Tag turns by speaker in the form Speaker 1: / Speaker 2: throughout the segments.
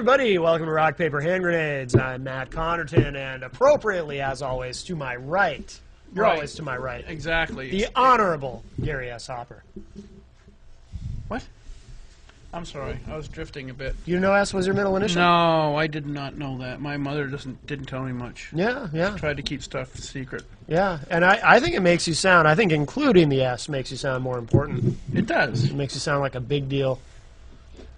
Speaker 1: everybody. Welcome to Rock, Paper, Hand Grenades. I'm Matt Connarton, and appropriately, as always, to my right. You're always to my right.
Speaker 2: Exactly.
Speaker 1: The Honorable Gary S. Hopper.
Speaker 2: What? I'm sorry. I was drifting a bit.
Speaker 1: You know S was your middle initial?
Speaker 2: No, I did not know that. My mother didn't tell me much.
Speaker 1: Yeah, yeah.
Speaker 2: She tried to keep stuff secret.
Speaker 1: Yeah, and I think it makes you sound, I think including the S makes you sound more important.
Speaker 2: It does.
Speaker 1: It makes you sound like a big deal.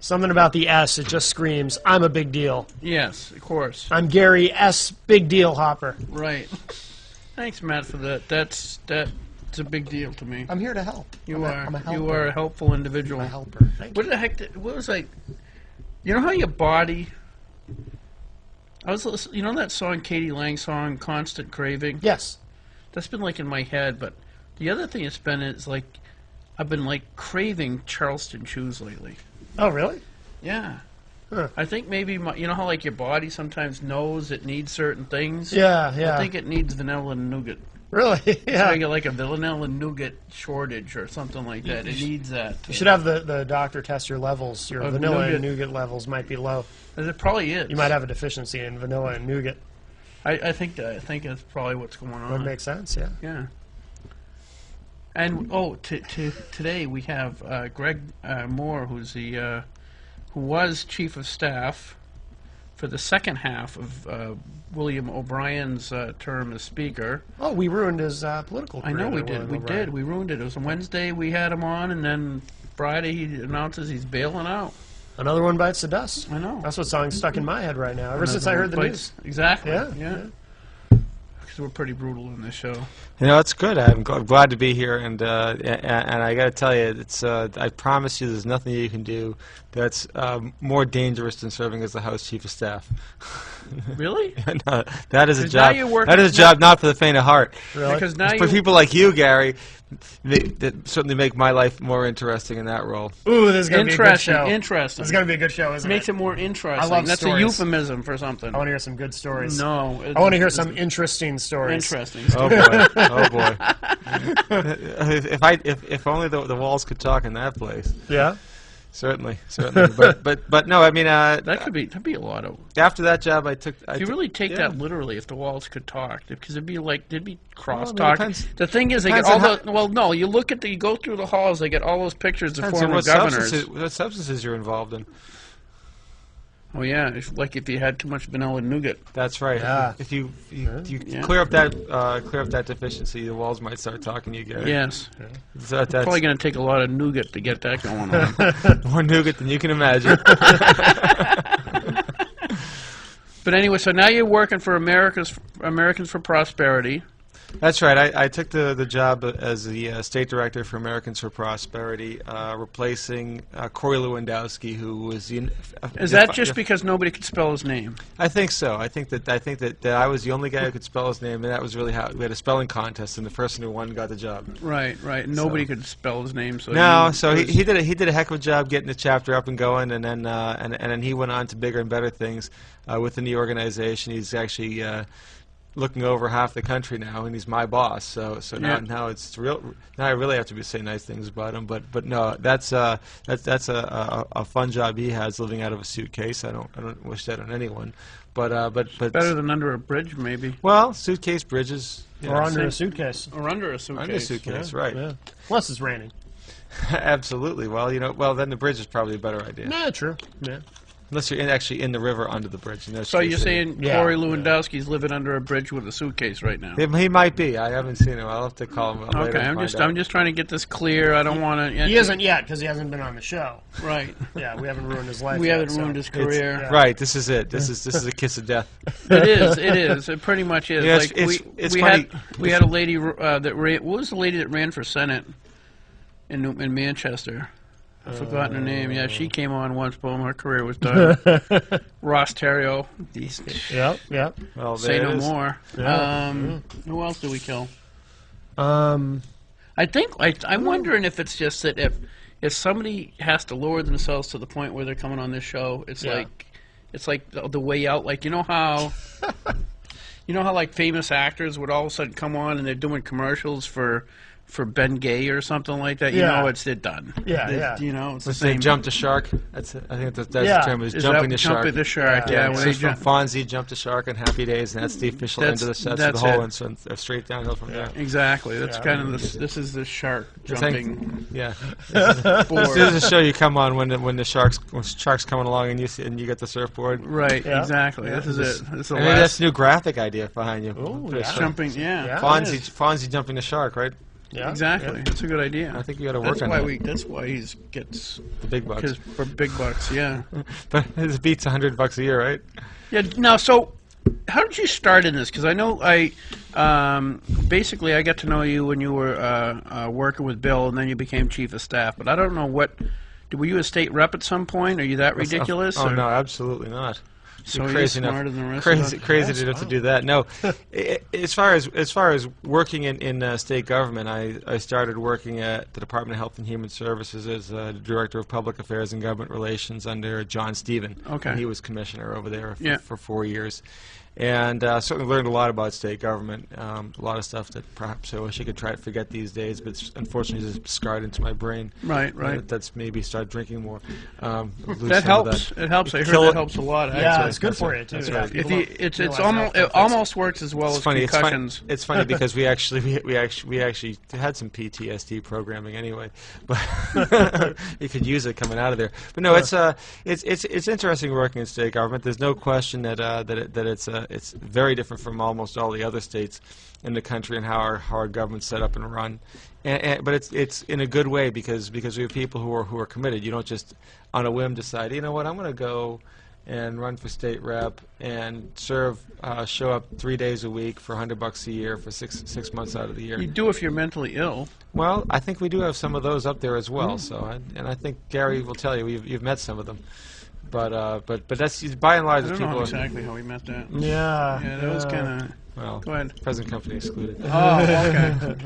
Speaker 1: Something about the S, it just screams, I'm a big deal.
Speaker 2: Yes, of course.
Speaker 1: I'm Gary S. Big Deal Hopper.
Speaker 2: Right. Thanks, Matt, for that. That's a big deal to me.
Speaker 1: I'm here to help.
Speaker 2: You
Speaker 1: I'm a helper.
Speaker 2: You are a helpful individual.
Speaker 1: I'm a helper. Thank
Speaker 2: What
Speaker 1: you.
Speaker 2: the heck? What was like? You know how your body? You know that song, Katie Lang song, "Constant Craving"?
Speaker 1: Yes.
Speaker 2: That's been like in my head, but the other thing it's been is like I've been like craving Charleston chews lately.
Speaker 1: Oh, really?
Speaker 2: Yeah.
Speaker 1: Huh.
Speaker 2: I think maybe you know how like your body sometimes knows it needs certain things.
Speaker 1: Yeah, yeah.
Speaker 2: I think it needs vanilla and nougat.
Speaker 1: Really?
Speaker 2: So
Speaker 1: Yeah.
Speaker 2: I get like a vanilla and nougat shortage or something like that. It needs that.
Speaker 1: You should have the doctor test your levels. Your
Speaker 2: Of
Speaker 1: vanilla
Speaker 2: nougat.
Speaker 1: and nougat levels might be low.
Speaker 2: It probably is.
Speaker 1: You might have a deficiency in vanilla and nougat.
Speaker 2: I think that's probably what's going on.
Speaker 1: Would make sense, yeah.
Speaker 2: Yeah. And today we have Greg Moore, who was chief of staff for the second half of William O'Brien's term as speaker.
Speaker 1: Oh, we ruined his political career.
Speaker 2: I know we
Speaker 1: there,
Speaker 2: did.
Speaker 1: William
Speaker 2: We
Speaker 1: O'Brien.
Speaker 2: did. We ruined it. It was on Wednesday we had him on, and then Friday he announces he's bailing out.
Speaker 1: Another one bites the dust.
Speaker 2: I know.
Speaker 1: That's what song's stuck in my head right now, ever since I heard the news.
Speaker 2: Exactly.
Speaker 1: Yeah,
Speaker 2: Yeah. Because we're pretty brutal in this show.
Speaker 3: You know, it's good. I'm glad to be here, and I got to tell you, it's. I promise you, there's nothing you can do that's more dangerous than serving as the House Chief of Staff.
Speaker 2: Really?
Speaker 3: No, that is a
Speaker 2: 'Cause now
Speaker 3: job.
Speaker 2: you're working-
Speaker 3: That is a job not for the faint of heart.
Speaker 1: Really?
Speaker 2: Because now
Speaker 3: It's for people like you, Gary, that certainly make my life more interesting in that role.
Speaker 1: Ooh, this is going to be a good show.
Speaker 2: Interesting.
Speaker 1: This is going to be a good show, isn't
Speaker 2: Makes
Speaker 1: it?
Speaker 2: it more interesting.
Speaker 1: I love
Speaker 2: That's
Speaker 1: stories.
Speaker 2: a euphemism for something.
Speaker 1: I want to hear some good stories.
Speaker 2: No.
Speaker 1: I want to hear some interesting stories.
Speaker 2: Interesting.
Speaker 3: Oh boy! Oh boy! if only the walls could talk in that place.
Speaker 1: Yeah?
Speaker 3: Certainly. But no, I mean,
Speaker 2: That'd be a lot of.
Speaker 3: after that job, I took.
Speaker 2: If you really take
Speaker 3: yeah.
Speaker 2: that literally, if the walls could talk, because it'd be crosstalk.
Speaker 3: depends-
Speaker 2: The thing is, they get
Speaker 3: depends
Speaker 2: all
Speaker 3: on
Speaker 2: the. Well, no, you go through the halls, they get all those pictures of
Speaker 3: Depends on
Speaker 2: former
Speaker 3: what
Speaker 2: governors.
Speaker 3: what substances you're involved in.
Speaker 2: Oh yeah, if you had too much vanilla nougat.
Speaker 3: That's right.
Speaker 1: Yeah.
Speaker 3: If you
Speaker 2: Yeah.
Speaker 3: clear up that deficiency, the walls might start talking to you, Gary.
Speaker 2: Yes,
Speaker 3: So that's
Speaker 2: probably going to take a lot of nougat to get that going on.
Speaker 3: more nougat than you can imagine.
Speaker 2: But anyway, so now you're working for Americans for Prosperity.
Speaker 3: That's right. I took the job as the state director for Americans for Prosperity, replacing Corey Lewandowski, who was.
Speaker 2: Is that just because nobody could spell his name?
Speaker 3: I think so. I think that I was the only guy who could spell his name, and that was really how we had a spelling contest, and the person who won got the job.
Speaker 2: Right. Nobody could spell his name. So
Speaker 3: No, so he did a heck of a job getting the chapter up and going, and then he went on to bigger and better things within the organization. He's actually looking over half the country now, and he's my boss. So
Speaker 2: Yeah.
Speaker 3: now it's real. Now I really have to say nice things about him. But no, that's a fun job he has, living out of a suitcase. I don't wish that on anyone. But
Speaker 2: better than under a bridge, maybe.
Speaker 3: well, suitcase, bridges,
Speaker 1: Or under a suitcase.
Speaker 2: Or under a suitcase.
Speaker 3: under a suitcase, right?
Speaker 1: Yeah. Unless it's raining.
Speaker 3: Absolutely. Well, then the bridge is probably a better idea.
Speaker 1: Nah, true. Yeah.
Speaker 3: Unless you're actually in the river under the bridge.
Speaker 2: So you're saying
Speaker 1: Yeah.
Speaker 2: Corey Lewandowski's living under a bridge with a suitcase right now?
Speaker 3: He might be. I haven't seen him. I'll have to call him later.
Speaker 2: Okay,
Speaker 3: and
Speaker 2: I'm
Speaker 3: find out.
Speaker 2: just trying to get this clear. I don't want to.
Speaker 1: He isn't yet, because he hasn't been on the show.
Speaker 2: Right.
Speaker 1: Yeah, we haven't ruined his life
Speaker 2: We
Speaker 1: yet,
Speaker 2: haven't
Speaker 1: so.
Speaker 2: ruined his
Speaker 3: It's-
Speaker 2: career.
Speaker 1: yeah.
Speaker 3: Right. This is it. This is a kiss of death.
Speaker 2: It is. It is. It pretty much is.
Speaker 3: Yeah,
Speaker 2: like
Speaker 3: it's
Speaker 2: we
Speaker 3: funny.
Speaker 2: had a lady that ran. What was the lady that ran for Senate in Manchester? I've forgotten her name. Yeah, she came on once, boom, her career was done. Ross Terrio.
Speaker 1: Yep.
Speaker 3: Well,
Speaker 2: Say
Speaker 3: there
Speaker 2: no
Speaker 3: it is.
Speaker 2: more.
Speaker 1: Yeah.
Speaker 2: Who else do we kill?
Speaker 1: Um,
Speaker 2: I think I'm wondering if it's just that if somebody has to lower themselves to the point where they're coming on this show, it's
Speaker 1: Yeah.
Speaker 2: like the way out. Like you know how like famous actors would all of a sudden come on and they're doing commercials for for Ben Gay or something like that, you
Speaker 1: Yeah.
Speaker 2: know, they're done.
Speaker 1: Yeah.
Speaker 2: You know, it's the
Speaker 3: Let's say
Speaker 2: same.
Speaker 3: jump the shark. I think that's
Speaker 1: Yeah.
Speaker 3: the term. Is
Speaker 2: Is
Speaker 3: jumping
Speaker 2: that
Speaker 3: the shark.
Speaker 2: Jumping the shark,
Speaker 1: Yeah.
Speaker 2: yeah.
Speaker 3: It's
Speaker 2: when they
Speaker 3: just from
Speaker 2: jump,
Speaker 3: Fonzie, jump the shark, and Happy Days, and that's the official end of the
Speaker 2: that's
Speaker 3: whole,
Speaker 2: it.
Speaker 3: and so straight downhill from there.
Speaker 2: exactly. That's
Speaker 1: Yeah.
Speaker 2: kind of this is the shark jumping
Speaker 3: Yeah.
Speaker 2: board.
Speaker 3: This is a show you come on when the sharks coming along and you get the surfboard.
Speaker 2: Right,
Speaker 1: Yeah.
Speaker 2: exactly.
Speaker 1: Yeah.
Speaker 2: This is it. This is the
Speaker 3: Maybe that's
Speaker 2: last
Speaker 3: a new graphic idea behind you.
Speaker 1: Ooh,
Speaker 3: For a
Speaker 1: yeah.
Speaker 3: show.
Speaker 2: jumping. Yeah,
Speaker 1: Yeah.
Speaker 3: Fonzie jumping the shark, right?
Speaker 1: Yeah.
Speaker 2: exactly. That's a good idea.
Speaker 3: I think you got to work
Speaker 2: That's
Speaker 3: on
Speaker 2: why
Speaker 3: that.
Speaker 2: That's why he gets
Speaker 3: The big bucks.
Speaker 2: because for big bucks. Yeah.
Speaker 3: But his beats $100 a year, right?
Speaker 2: Yeah. Now, so how did you start in this? Because I know basically I got to know you when you were working with Bill, and then you became chief of staff. But I don't know were you a state rep at some point? Are you that ridiculous?
Speaker 3: Oh
Speaker 2: or-
Speaker 3: no, absolutely not.
Speaker 2: So
Speaker 3: Crazy
Speaker 2: you're
Speaker 3: enough,
Speaker 2: smarter than the rest of us?
Speaker 3: crazy enough to do that. No, as far as working in state government, I started working at the Department of Health and Human Services as Director of Public Affairs and Government Relations under John Stephen.
Speaker 2: Okay.
Speaker 3: And he was commissioner over there
Speaker 2: Yeah.
Speaker 3: for 4 years. And certainly learned a lot about state government, a lot of stuff that perhaps I wish I could try to forget these days, but it's unfortunately just scarred into my brain.
Speaker 2: Right.
Speaker 3: That's maybe start drinking more. Lose
Speaker 2: That
Speaker 3: some of
Speaker 2: helps. It helps. I heard
Speaker 3: Kill
Speaker 2: that
Speaker 3: it.
Speaker 2: helps a lot.
Speaker 1: Yeah,
Speaker 2: Actually.
Speaker 1: it's good for you too.
Speaker 3: That's
Speaker 1: Yeah,
Speaker 3: right.
Speaker 1: people
Speaker 2: If you,
Speaker 1: don't
Speaker 2: it's
Speaker 1: realize
Speaker 2: almost
Speaker 1: how
Speaker 2: it almost works as well
Speaker 3: It's
Speaker 2: as
Speaker 3: funny.
Speaker 2: concussions.
Speaker 3: It's funny because we actually had some PTSD programming anyway, but you could use it coming out of there. But no, it's interesting working in state government. There's no question that it's very different from almost all the other states in the country and how our government's set up and run. But it's in a good way because we have people who are committed. You don't just on a whim decide, you know what, I'm going to go and run for state rep and show up 3 days a week for $100 a year for six months out of the year.
Speaker 2: You do if you're mentally ill.
Speaker 3: Well, I think we do have some of those up there as well. So, and I think Gary will tell you you've met some of them. But that's by and large
Speaker 2: I
Speaker 3: the
Speaker 2: don't
Speaker 3: people.
Speaker 2: know exactly how we met that.
Speaker 1: Yeah.
Speaker 2: Yeah, that was kind of.
Speaker 3: Well,
Speaker 2: Go ahead.
Speaker 3: present company excluded.
Speaker 2: Oh, okay.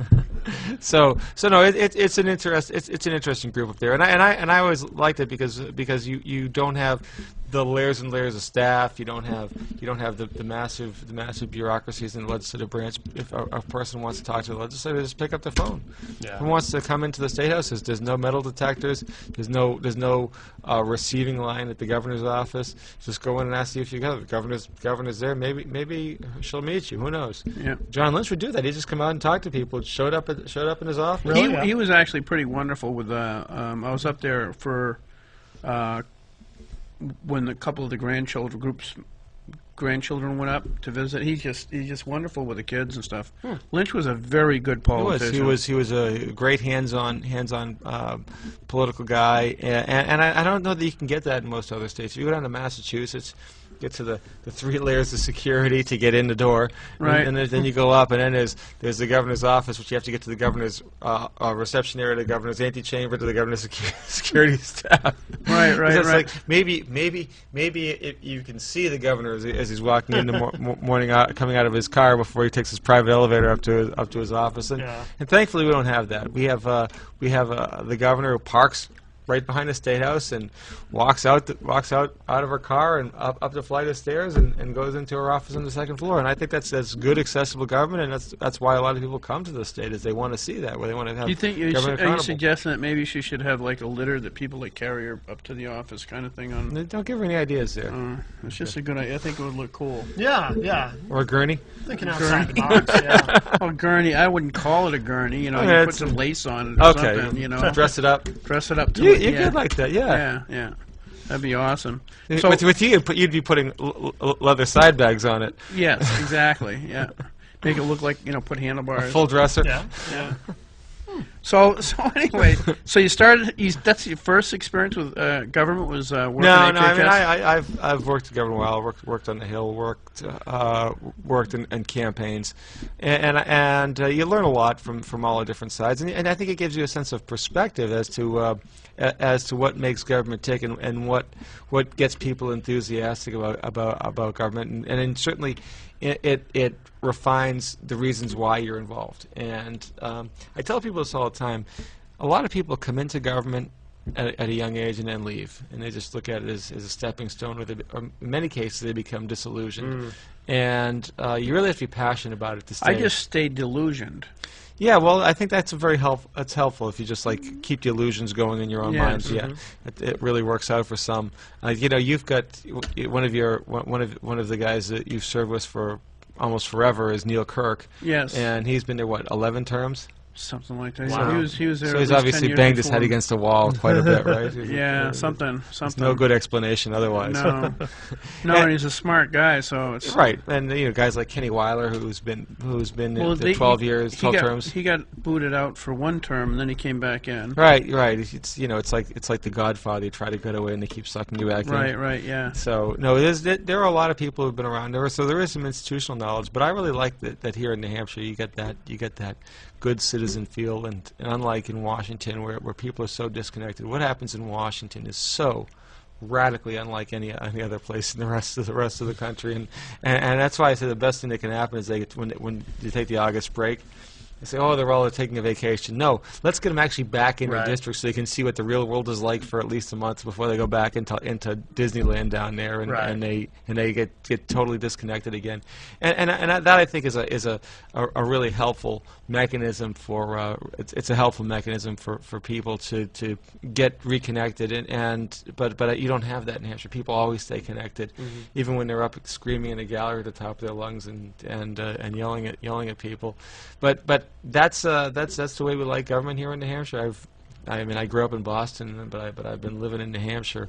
Speaker 3: So no, it's an interesting group up there, and I always liked it because you don't have the layers and layers of staff. You don't have the massive bureaucracies in the legislative branch. If a person wants to talk to the legislator, just pick up the phone.
Speaker 1: Yeah.
Speaker 3: Who wants to come into the state house? There's no metal detectors. There's no receiving line at the governor's office. Just go in and ask you if you go. The governor's there. Maybe she'll meet you. Who knows?
Speaker 2: Yeah.
Speaker 3: John Lynch would do that. He'd just come out and talk to people. Showed up in his office.
Speaker 1: Really? Yeah.
Speaker 2: He was actually pretty wonderful with. I was up there for when a couple of the grandchildren went up to visit. He's just wonderful with the kids and stuff. Lynch was a very good politician.
Speaker 3: He was a great hands-on political guy, and I don't know that you can get that in most other states. If you go down to Massachusetts, get to the 3 layers of security to get in the door,
Speaker 2: Right.
Speaker 3: and then you go up, and then there's the governor's office, which you have to get to the governor's reception area, the governor's antechamber, to the governor's security staff.
Speaker 2: Right.
Speaker 3: It's like maybe if you can see the governor as he's walking in the morning, coming out of his car before he takes his private elevator up to his office, and thankfully we don't have that. We have the governor who parks right behind the State House and walks out of her car and up the flight of stairs and goes into her office on the second floor. And I think that's good, accessible government, and that's why a lot of people come to the state, is they want to see that, where they want to have
Speaker 2: Do you think
Speaker 3: government
Speaker 2: are you
Speaker 3: accountable.
Speaker 2: suggesting that maybe she should have like a litter that people like carry her up to the office, kind of thing? On
Speaker 3: Don't give her any ideas there.
Speaker 2: it's just a good idea. I think it would look cool.
Speaker 1: Yeah.
Speaker 3: Or a gurney.
Speaker 1: Thinking outside the box. Yeah.
Speaker 2: Oh, gurney! I wouldn't call it a gurney. You know,
Speaker 3: Yeah,
Speaker 2: you put
Speaker 3: it's
Speaker 2: some lace on it or
Speaker 3: Okay.
Speaker 2: something. You know,
Speaker 3: Dress it up.
Speaker 2: dress it up to
Speaker 3: You
Speaker 2: it.
Speaker 3: could like that, yeah.
Speaker 2: Yeah. That'd be awesome. So,
Speaker 3: With you, you'd be putting leather side bags on it.
Speaker 2: yes, exactly. Yeah, make it look like put handlebars.
Speaker 3: Full dresser.
Speaker 1: Yeah.
Speaker 2: So anyway, so you started. That's your first experience with government was working
Speaker 3: No,
Speaker 2: at
Speaker 3: I mean
Speaker 2: HHS?
Speaker 3: I've worked together a while. Worked on the Hill. Worked in campaigns, and you learn a lot from all the different sides, and I think it gives you a sense of perspective as to what makes government tick and what gets people enthusiastic about government, and certainly it refines the reasons why you're involved. And I tell people this all the time. A lot of people come into government at a young age and then leave, and they just look at it as a stepping stone, or in many cases they become disillusioned. And you really have to be passionate about it to stay.
Speaker 2: I just stayed delusioned.
Speaker 3: Yeah, well, I think that's That's helpful if you just like keep the illusions going in your own mind. Yeah, it really works out for some. You know, you've got one of the guys that you've served with for almost forever is Neil Kirk.
Speaker 2: Yes.
Speaker 3: And he's been there, what, 11 terms?
Speaker 2: Something like that.
Speaker 1: Wow.
Speaker 2: He was there.
Speaker 3: So he's obviously banged his head against the wall quite a bit, right?
Speaker 2: Yeah, something.
Speaker 3: There's no good explanation otherwise.
Speaker 2: No, and he's a smart guy, so it's
Speaker 3: right. And you know, guys like Kenny Weiler, who's been there 12 years, 12 terms.
Speaker 2: He got booted out for one term, and then he came back in.
Speaker 3: Right. It's it's like The Godfather. You try to get away, and they keep sucking you back in.
Speaker 2: Right. Yeah.
Speaker 3: So no, there are a lot of people who've been around. There is some institutional knowledge, but I really like that here in New Hampshire you get that good citizen feel, and unlike in Washington where people are so disconnected, what happens in Washington is so radically unlike any other place in the rest of the country, and that's why I say the best thing that can happen is when you take the August break. They say, oh, they're all taking a vacation. No, let's get them actually back in their district so they can see what the real world is like for at least a month before they go back into Disneyland down there, and they get totally disconnected again. And that I think is a really helpful mechanism for it's a helpful mechanism for people to get reconnected, but you don't have that in Hampshire. People always stay connected, even when they're up screaming in a gallery at the top of their lungs and yelling at people. But that's the way we like government here in New Hampshire. I grew up in Boston, but I've been living in New Hampshire.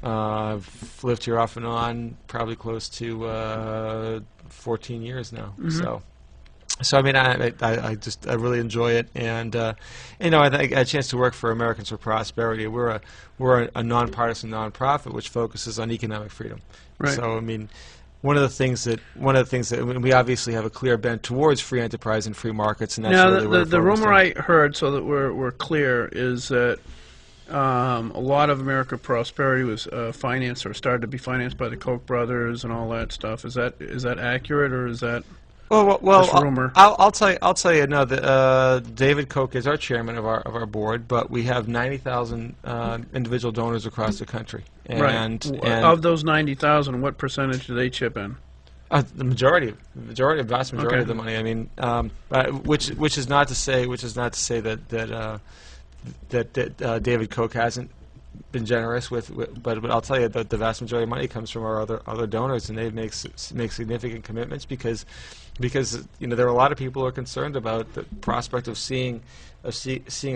Speaker 3: I've lived here off and on, probably close to 14 years now. So I mean, I really enjoy it, and you know, I got a chance to work for Americans for Prosperity. We're a nonpartisan nonprofit which focuses on economic freedom.
Speaker 2: Right.
Speaker 3: So I mean, one of the things that we obviously have a clear bent towards free enterprise and free markets, and that's really what
Speaker 2: the rumor I heard, so that we're clear, is that a lot of American Prosperity was financed or started to be financed by the Koch brothers and all that stuff. Is that accurate, or is that just rumor?
Speaker 3: I'll tell you. No, David Koch is our chairman of our board, but we have 90,000 individual donors across the country. And
Speaker 2: of those 90,000, what percentage do they chip in?
Speaker 3: The vast majority of the money. I mean, which is not to say that David Koch hasn't been generous but I'll tell you that the vast majority of money comes from our other donors, and they make significant commitments because you know, there are a lot of people who are concerned about the prospect of seeing a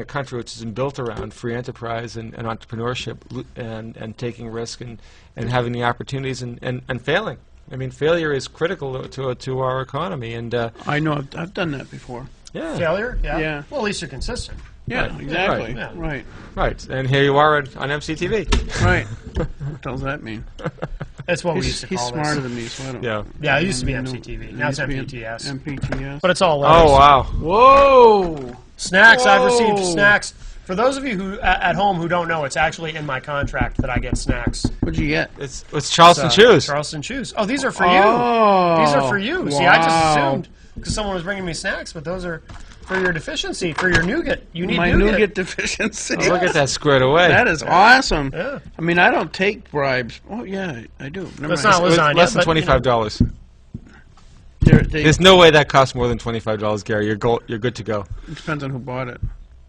Speaker 3: country which is built around free enterprise and entrepreneurship and taking risk and having the opportunities and failing. I mean, failure is critical to our economy, and
Speaker 2: I know I've done that before.
Speaker 3: Yeah.
Speaker 1: Failure? Yeah.
Speaker 2: Well,
Speaker 1: at least you're consistent.
Speaker 2: Yeah,
Speaker 3: right.
Speaker 2: exactly.
Speaker 3: Yeah. Right. And here you are on MCTV.
Speaker 2: Right. What does that mean?
Speaker 1: That's what we used to call
Speaker 2: He's
Speaker 1: this.
Speaker 2: smarter than me, so I don't.
Speaker 1: Yeah, it used to be MCTV. Now it's MPTS.
Speaker 2: MPTS.
Speaker 1: But it's all letters.
Speaker 3: Oh, wow.
Speaker 2: Whoa!
Speaker 1: Snacks. I've received snacks. For those of you who at home who don't know, it's actually in my contract that I get snacks.
Speaker 2: What'd you get?
Speaker 3: It's Charleston Chews.
Speaker 1: Charleston Chews. Oh, these are for
Speaker 2: you.
Speaker 1: These are for you.
Speaker 2: Wow.
Speaker 1: See, I just assumed because someone was bringing me snacks, but those are for your deficiency, for your nougat. You need
Speaker 2: my nougat deficiency.
Speaker 3: Oh, look at that squared away.
Speaker 2: That is awesome.
Speaker 1: Yeah.
Speaker 2: I mean, I don't take bribes. Oh, yeah, I do. Never
Speaker 1: That's
Speaker 2: mind.
Speaker 1: not lasagna.
Speaker 3: Less than $25. There's no way that costs more than $25, Gary. You're good to go.
Speaker 2: It depends on who bought it.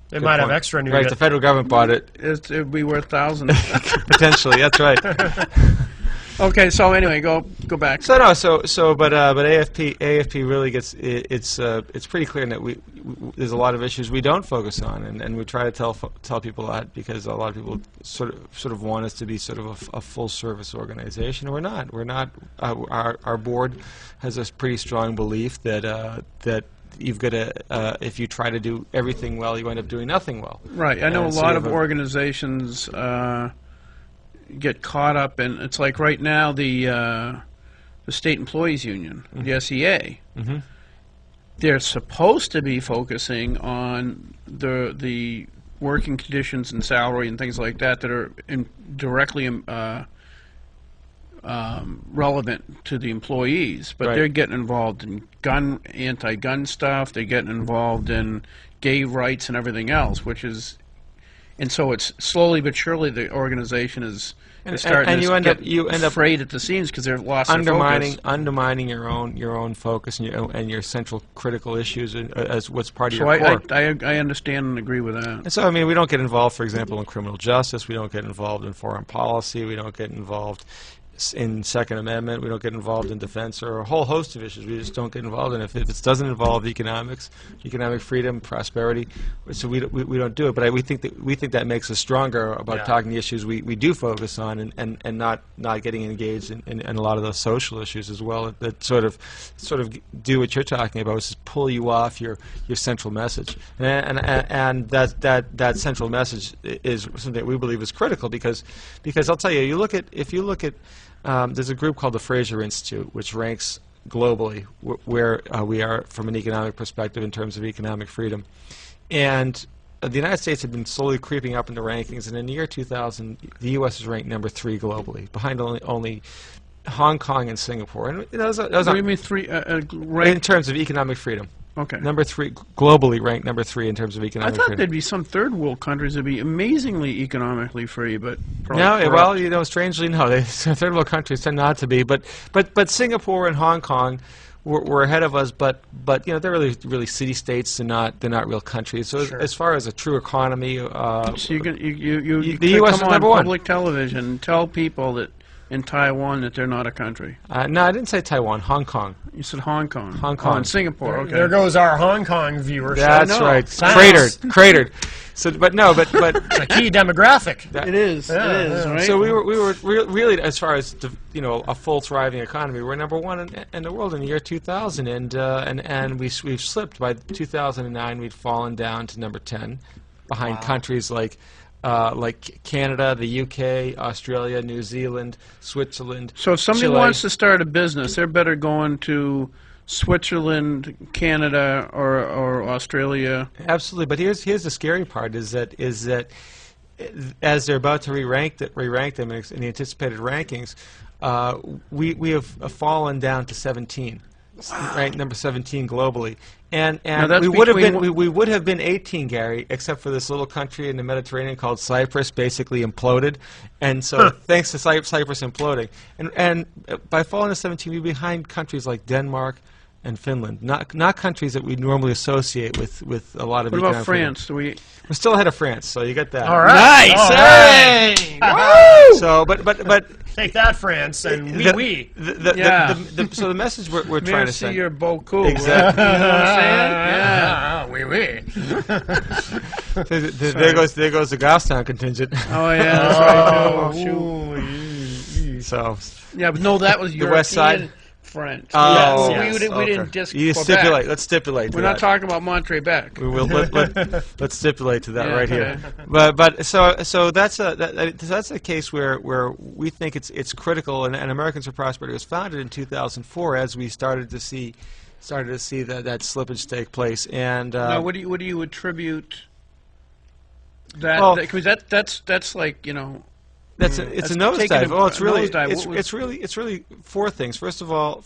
Speaker 1: They might have extra nougat.
Speaker 3: Right, if the federal government bought it.
Speaker 2: It would be worth thousands.
Speaker 3: Potentially, that's right.
Speaker 2: Okay, so anyway, go back.
Speaker 3: But AFP really gets it's pretty clear that there's a lot of issues we don't focus on, and we try to tell people that because a lot of people sort of want us to be sort of a full service organization. We're not. Our board has a pretty strong belief that you've got to if you try to do everything well, you end up doing nothing well.
Speaker 2: Right. I know a lot of organizations get caught up in. It's like right now the State Employees Union, the SEA.
Speaker 3: Mm-hmm.
Speaker 2: They're supposed to be focusing on the working conditions and salary and things like that are directly relevant to the employees, but they're getting involved in anti-gun stuff. They're getting involved in gay rights and everything else, which is and so it's slowly but surely the organization is starting
Speaker 3: and
Speaker 2: to
Speaker 3: you end up
Speaker 2: frayed at the seams because they're lost
Speaker 3: undermining
Speaker 2: their focus.
Speaker 3: your own focus and your central critical issues as what's part of your core.
Speaker 2: So I understand and agree with that.
Speaker 3: And so, I mean, we don't get involved, for example, in criminal justice. We don't get involved in foreign policy. We don't get involved in Second Amendment. We don't get involved in defense or a whole host of issues. We just don't get involved in it. If it doesn't involve economics, economic freedom, prosperity, so we don't do it. But we think that makes us stronger about talking the issues we do focus on and not getting engaged in a lot of those social issues as well that sort of do what you're talking about, which is pull you off your central message. And that central message is something that we believe is critical because I'll tell you, if you look at there's a group called the Fraser Institute, which ranks globally where we are from an economic perspective in terms of economic freedom. And the United States had been slowly creeping up in the rankings, and in the year 2000, the U.S. is ranked number 3 globally, behind only Hong Kong and Singapore. And those
Speaker 2: What do you mean three?
Speaker 3: in terms of economic freedom.
Speaker 2: Okay.
Speaker 3: Number 3, globally ranked number 3 in terms of
Speaker 2: I
Speaker 3: economic
Speaker 2: thought
Speaker 3: freedom.
Speaker 2: there'd be some third world countries that'd be amazingly economically free, but
Speaker 3: No,
Speaker 2: corrupt.
Speaker 3: well, strangely, no. Third world countries tend not to be, but Singapore and Hong Kong were ahead of us. But they're really city states. They're not real countries. So as far as a true economy,
Speaker 2: So you
Speaker 3: the
Speaker 2: could
Speaker 3: U.S.
Speaker 2: come
Speaker 3: is number 1.
Speaker 2: public television and tell people that in Taiwan that they're not a country.
Speaker 3: No, I didn't say Taiwan. Hong Kong.
Speaker 2: You said Hong Kong.
Speaker 3: Hong Kong.
Speaker 2: Oh, and Singapore. Okay.
Speaker 1: There goes our Hong Kong viewership.
Speaker 3: That's
Speaker 2: No.
Speaker 3: right.
Speaker 1: Sounds-
Speaker 3: Cratered. So, but
Speaker 1: It's a key demographic.
Speaker 2: It is.
Speaker 1: Yeah,
Speaker 2: it is.
Speaker 1: yeah.
Speaker 2: Right.
Speaker 3: So we were really, as far as a full thriving economy, we're number 1 in the world in the year 2000, and we've slipped. By 2009, we'd fallen down to number 10, behind countries like Canada, the UK, Australia, New Zealand, Switzerland.
Speaker 2: So if somebody
Speaker 3: Chile.
Speaker 2: wants to start a business, they're better going to Switzerland, Canada, or Australia.
Speaker 3: Absolutely, but here's the scary part: is that as they're about to re-rank them in the anticipated rankings, we have fallen down to 17, right, number 17 globally, and
Speaker 2: that's
Speaker 3: we would have
Speaker 2: between
Speaker 3: been we would have been 18, Gary, except for this little country in the Mediterranean called Cyprus, basically imploded, and so thanks to Cyprus imploding, and by falling to 17, we're behind countries like Denmark and Finland, not countries that we normally associate with a lot of.
Speaker 2: What about
Speaker 3: economic freedom.
Speaker 2: France?
Speaker 3: We're still ahead of France, so you get that.
Speaker 1: All right.
Speaker 2: Nice.
Speaker 1: All
Speaker 2: Hey!
Speaker 1: right. Woo!
Speaker 3: So, but
Speaker 1: Take that, France, and we.
Speaker 3: so the message we're trying to
Speaker 2: Merci
Speaker 3: send.
Speaker 2: your beaucoup.
Speaker 3: Exactly.
Speaker 2: You know what I'm saying?
Speaker 1: Oui.
Speaker 3: There goes the Goffstown contingent.
Speaker 2: Oh yeah, that's right.
Speaker 1: Oh,
Speaker 2: Oh, shoot.
Speaker 3: So
Speaker 2: Yeah, but no, that was
Speaker 3: The
Speaker 2: European
Speaker 3: West Side?
Speaker 2: French.
Speaker 3: Oh,
Speaker 1: yes,
Speaker 2: we didn't just
Speaker 3: you
Speaker 2: Quebec.
Speaker 3: stipulate. Let's stipulate.
Speaker 2: We're
Speaker 3: to
Speaker 2: not
Speaker 3: that.
Speaker 2: talking about Montrebec.
Speaker 3: We will let's stipulate to that
Speaker 2: Yeah,
Speaker 3: right here.
Speaker 2: okay.
Speaker 3: But so that's a case where we think it's critical, and Americans for Prosperity was founded in 2004 as we started to see that slippage take place. And
Speaker 2: Now, what do you attribute that?
Speaker 3: Well-
Speaker 2: Because that's like
Speaker 3: it's a
Speaker 2: That's
Speaker 3: nosedive.
Speaker 2: taking a
Speaker 3: Oh, it's really
Speaker 2: nosedive.
Speaker 3: it's really 4 things. First of all,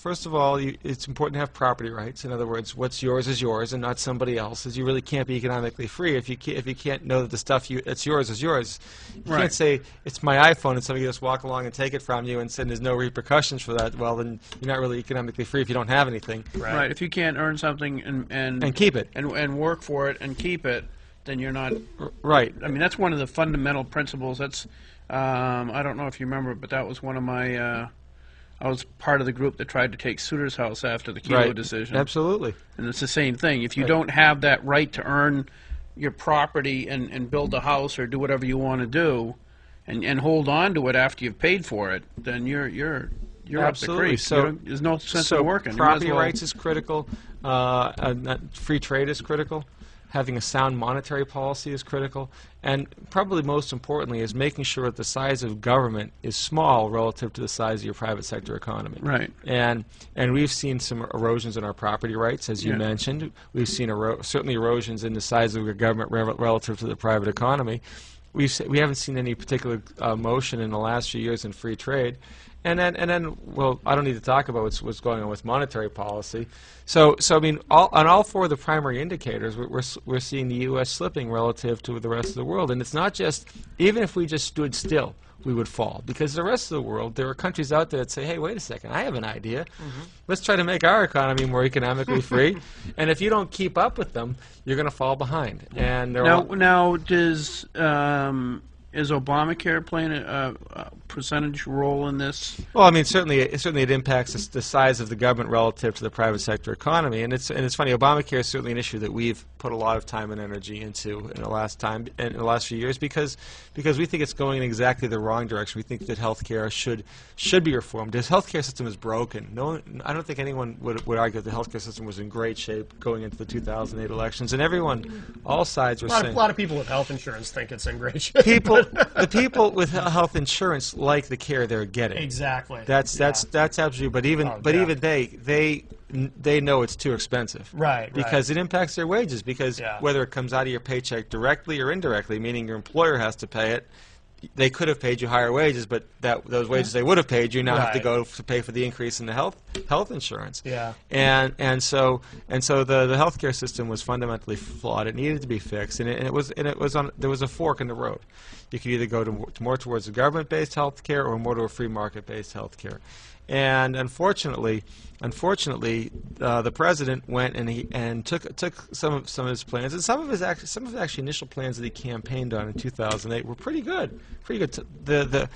Speaker 3: it's important to have property rights. In other words, what's yours is yours and not somebody else's. You really can't be economically free if you can't know that the stuff that's yours is yours. You
Speaker 2: Right.
Speaker 3: can't say it's my iPhone and somebody just walk along and take it from you and say there's no repercussions for that. Well, then you're not really economically free if you don't have anything.
Speaker 2: right. If you can't earn something
Speaker 3: And keep it.
Speaker 2: and work for it and keep it, then you're not.
Speaker 3: Right.
Speaker 2: I mean, that's one of the fundamental principles. That's I don't know if you remember, but that was one of my. I was part of the group that tried to take Souter's house after the Kelo
Speaker 3: Right.
Speaker 2: decision.
Speaker 3: Absolutely.
Speaker 2: And it's the same thing. If you
Speaker 3: Right.
Speaker 2: don't have that right to earn your property and build a house or do whatever you want to do, and hold on to it after you've paid for it, then you're up the
Speaker 3: Absolutely.
Speaker 2: creek.
Speaker 3: So
Speaker 2: There's no sense
Speaker 3: so
Speaker 2: in working. You might
Speaker 3: property
Speaker 2: as well-
Speaker 3: rights is critical. Free trade is critical. Having a sound monetary policy is critical. And probably most importantly is making sure that the size of government is small relative to the size of your private sector economy.
Speaker 2: Right.
Speaker 3: And we've seen some erosions in our property rights, as you
Speaker 2: Yeah.
Speaker 3: mentioned. We've seen certainly erosions in the size of your government relative to the private economy. we haven't seen any particular motion in the last few years in free trade. And then, well, I don't need to talk about what's going on with monetary policy. So I mean, on all four of the primary indicators, we're seeing the U.S. slipping relative to the rest of the world. And it's not just, even if we just stood still, we would fall. Because the rest of the world, there are countries out there that say, hey, wait a second, I have an idea. Let's try to make our economy more economically free. And if you don't keep up with them, you're going to fall behind. And
Speaker 2: now, is Obamacare playing a percentage role in this?
Speaker 3: Well, I mean, certainly it impacts the size of the government relative to the private sector economy, and it's funny. Obamacare is certainly an issue that we've put a lot of time and energy into in the last few years because we think it's going in exactly the wrong direction. We think that healthcare should be reformed. This healthcare system is broken. I don't think anyone would argue that the healthcare system was in great shape going into the 2008 elections, and everyone, all sides were saying.
Speaker 1: A lot of people with health insurance think it's in great shape.
Speaker 3: The people with health insurance like the care they're getting.
Speaker 1: Exactly.
Speaker 3: That's absolutely. But even they know it's too expensive.
Speaker 1: Right.
Speaker 3: Because it impacts their wages. Because whether it comes out of your paycheck directly or indirectly, meaning your employer has to pay it, they could have paid you higher wages, but those wages they would have paid you now have to go to pay for the increase in the health insurance.
Speaker 1: Yeah.
Speaker 3: And so the healthcare system was fundamentally flawed. It needed to be fixed, and there was a fork in the road. You could either go more towards a government-based healthcare or more to a free market-based healthcare. And unfortunately, the president went and took some of his plans, and some of his actually initial plans that he campaigned on in 2008 were pretty good. The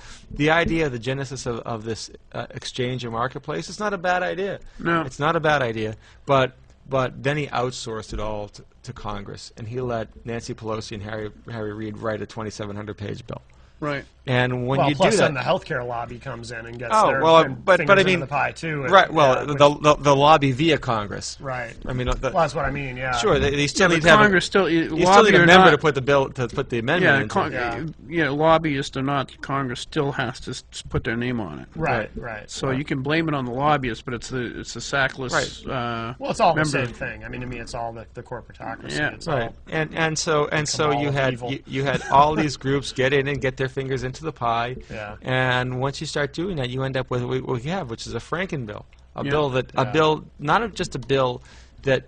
Speaker 3: idea, the genesis of this exchange or marketplace, it's not a bad idea.
Speaker 2: No,
Speaker 3: it's not a bad idea. But then he outsourced it all to Congress, and he let Nancy Pelosi and Harry Reid write a 2,700-page bill.
Speaker 2: Right.
Speaker 3: And when you do
Speaker 1: plus
Speaker 3: that,
Speaker 1: then the healthcare lobby comes in and gets their fingers
Speaker 3: I mean,
Speaker 1: in the pie too.
Speaker 3: Right. Well, the lobby via Congress.
Speaker 1: Right.
Speaker 3: I mean,
Speaker 1: that's what I mean. Yeah.
Speaker 3: Sure. They still need to have
Speaker 2: Congress still
Speaker 3: need a member to put the bill to put the amendment into.
Speaker 2: Lobbyists or not, Congress still has to put their name on it.
Speaker 1: Right.
Speaker 2: So you can blame it on the lobbyists, but it's the sackless.
Speaker 1: Well, it's all the same thing. I mean, to me, it's all the corporatocracy.
Speaker 2: Yeah.
Speaker 1: It's
Speaker 3: right. And so you had all these groups get in and get their fingers into the pie.
Speaker 1: Yeah.
Speaker 3: And once you start doing that, you end up with what we have, which is a Franken bill, a bill, not just a bill that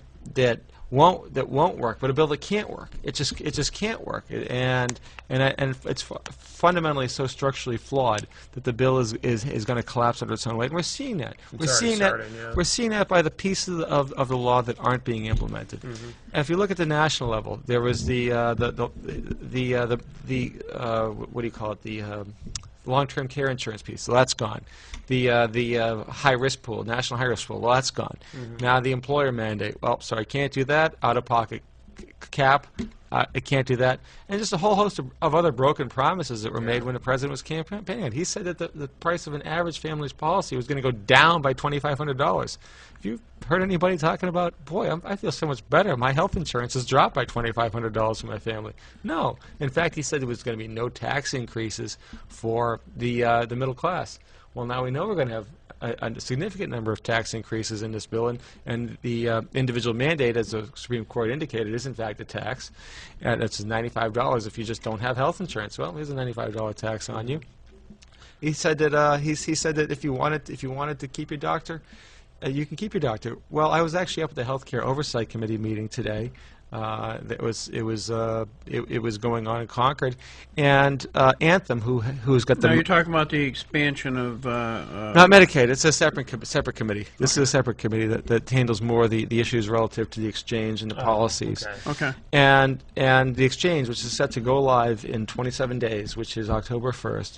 Speaker 3: won't work, but a bill that can't work. It just can't work, and it's fundamentally so structurally flawed that the bill is going to collapse under its own weight. And we're seeing that. We're seeing that by the pieces of the law that aren't being implemented. And if you look at the national level, there was the what do you call it, the long-term care insurance piece, so that's gone. The high-risk pool, national high-risk pool, well, that's gone. Now the employer mandate, well, sorry, can't do that. Out-of-pocket cap, it can't do that. And just a whole host of other broken promises that were made when the president was campaigning. He said that the price of an average family's policy was going to go down by $2,500. If you've heard anybody talking about, boy, I feel so much better, my health insurance has dropped by $2,500 for my family. No. In fact, he said there was going to be no tax increases for the middle class. Well, now we know we're going to have a significant number of tax increases in this bill, and the individual mandate, as the Supreme Court indicated, is in fact a tax. That's $95 if you just don't have health insurance. Well, here's a $95 tax on you. He said that he said that if you wanted to keep your doctor, you can keep your doctor. Well, I was actually up at the Healthcare Oversight Committee meeting today. It was going on in Concord, and Anthem, who's got the.
Speaker 2: Now you're talking about the expansion of.
Speaker 3: Not Medicaid. It's a separate committee. This is a separate committee that handles more the issues relative to the exchange and the policies.
Speaker 2: Okay.
Speaker 3: And the exchange, which is set to go live in 27 days, which is October 1st.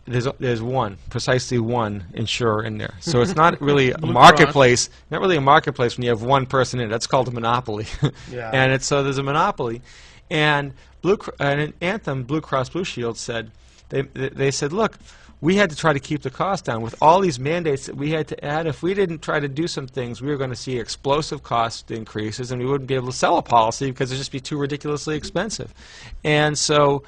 Speaker 3: There's precisely one insurer in there. So it's not really a marketplace. Not really a marketplace when you have one person in it. That's called a monopoly. And so there's a monopoly. And Anthem, Blue Cross Blue Shield said, they said, look, we had to try to keep the cost down. With all these mandates that we had to add, if we didn't try to do some things, we were going to see explosive cost increases, and we wouldn't be able to sell a policy because it would just be too ridiculously expensive. And so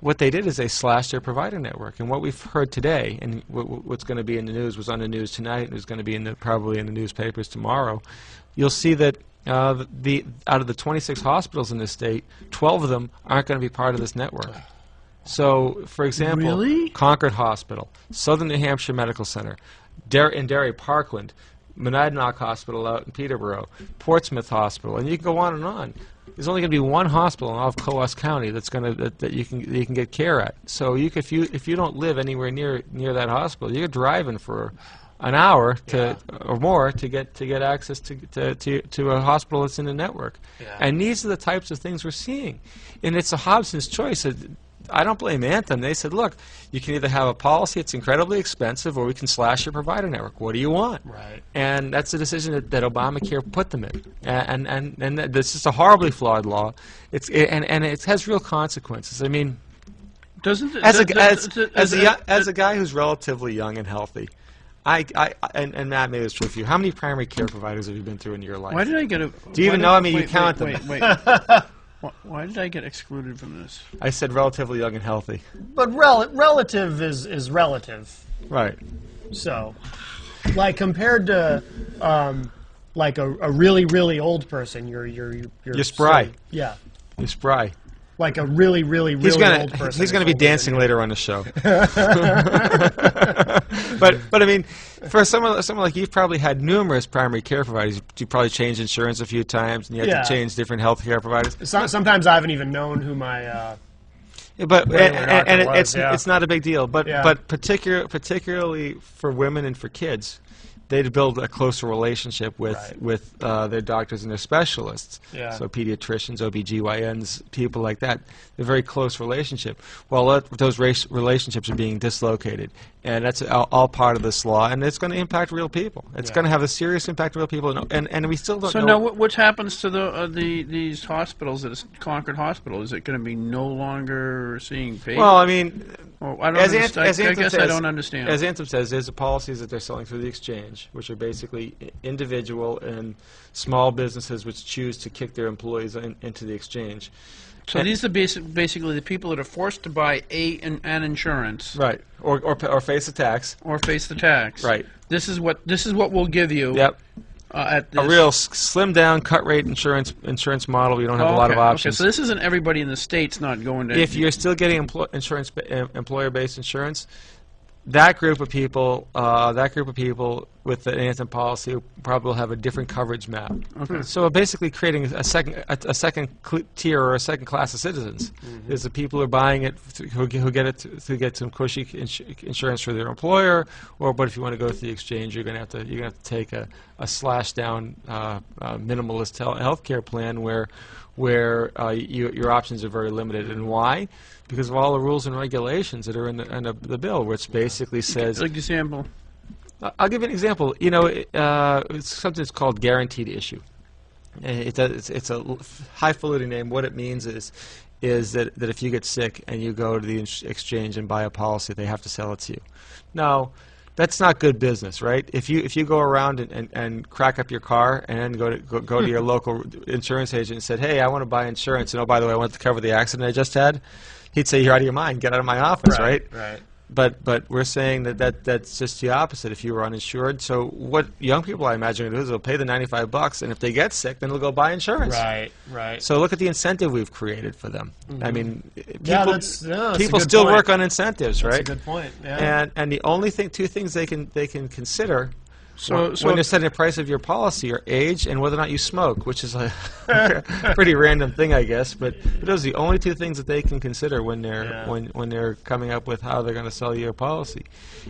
Speaker 3: what they did is they slashed their provider network. And what we've heard today, and what's going to be in the news, was on the news tonight, and is going to be probably in the newspapers tomorrow, you'll see that out of the 26 hospitals in this state, 12 of them aren't going to be part of this network. So, for example,
Speaker 2: Really?
Speaker 3: Concord Hospital, Southern New Hampshire Medical Center, in Derry, Parkland, Monadnock Hospital out in Peterborough, Portsmouth Hospital, and you can go on and on. There's only going to be one hospital in all of Coas County that you can get care at. So if you don't live anywhere near that hospital, you're driving for an hour or more to get access to a hospital that's in the network.
Speaker 1: Yeah.
Speaker 3: And these are the types of things we're seeing, and it's a Hobson's choice. I don't blame Anthem. They said, look, you can either have a policy that's incredibly expensive, or we can slash your provider network. What do you want?
Speaker 1: Right.
Speaker 3: And that's the decision that Obamacare put them in. And this is a horribly flawed law. And it has real consequences. I mean,
Speaker 2: Doesn't it,
Speaker 3: as a guy who's relatively young and healthy, and Matt, maybe it's true for you. How many primary care providers have you been through in your life?
Speaker 2: Why did I get a?
Speaker 3: Do you even know? I mean, you count them.
Speaker 2: Wait. Why did I get excluded from this?
Speaker 3: I said relatively young and healthy.
Speaker 1: But relative is relative.
Speaker 3: Right.
Speaker 1: So, like compared to like a really really old person, you're
Speaker 3: spry.
Speaker 1: So, yeah.
Speaker 3: You're spry.
Speaker 1: Like a really really old person.
Speaker 3: He's going to be dancing later on the show. But I mean, for someone like you've probably had numerous primary care providers. You probably changed insurance a few times, and you had to change different health care providers.
Speaker 1: Sometimes I haven't even known who my.
Speaker 3: It's not a big deal. But
Speaker 1: Yeah.
Speaker 3: but particularly for women and for kids, they'd build a closer relationship with their doctors and their specialists.
Speaker 1: Yeah.
Speaker 3: So pediatricians, OBGYNs, people like that. They're a very close relationship. Well, those relationships are being dislocated. And that's all part of this law. And it's going to impact real people. It's going to have a serious impact on real people. And we still don't know.
Speaker 2: So now, what happens to these hospitals at Concord Hospital? Is it going to be no longer seeing patients?
Speaker 3: Well, I mean,
Speaker 2: Well, I don't
Speaker 3: as
Speaker 2: understand.
Speaker 3: Anthem
Speaker 2: I guess
Speaker 3: says,
Speaker 2: I don't understand.
Speaker 3: As Anthem says, there's the policies that they're selling through the exchange, which are basically individual and small businesses which choose to kick their employees into the exchange.
Speaker 2: So these are basically the people that are forced to buy an insurance,
Speaker 3: Right, or face a tax.
Speaker 2: or face the tax.
Speaker 3: Right.
Speaker 2: This is what we'll give you.
Speaker 3: Yep.
Speaker 2: At this.
Speaker 3: A real slim down cut rate insurance model. You don't have a lot of options.
Speaker 2: Okay, so this isn't everybody in the state's not going to.
Speaker 3: If you're still getting employer-based insurance, that group of people with the Anthem policy probably will have a different coverage map.
Speaker 2: Okay.
Speaker 3: So basically, creating a second tier or a second class of citizens is the people who are buying it who get some cushy insurance for their employer, but if you want to go to the exchange, you're going to have to take a slash down minimalist health care plan where your options are very limited. And why? Because of all the rules and regulations that are in the bill, which basically says.
Speaker 2: Like example.
Speaker 3: I'll give you an example. You know, it's something that's called guaranteed issue. It's a highfalutin name. What it means is that if you get sick and you go to the exchange and buy a policy, they have to sell it to you. Now, that's not good business, right? If you go around and crack up your car and then go to your local insurance agent and said, hey, I want to buy insurance, and oh, by the way, I want to cover the accident I just had, he'd say, you're out of your mind. Get out of my office, right?
Speaker 1: Right.
Speaker 3: But we're saying that's just the opposite if you were uninsured. So what young people, I imagine, will do is they'll pay the $95, and if they get sick, then they'll go buy insurance.
Speaker 1: Right.
Speaker 3: So look at the incentive we've created for them. I mean, people
Speaker 1: still
Speaker 3: still work on incentives, right?
Speaker 1: That's a good point. Yeah.
Speaker 3: And the only two things they can consider
Speaker 2: So
Speaker 3: when they're setting the price of your policy are age and whether or not you smoke, which is a pretty random thing, I guess. But those are the only two things that they can consider when they're coming up with how they're going to sell your policy.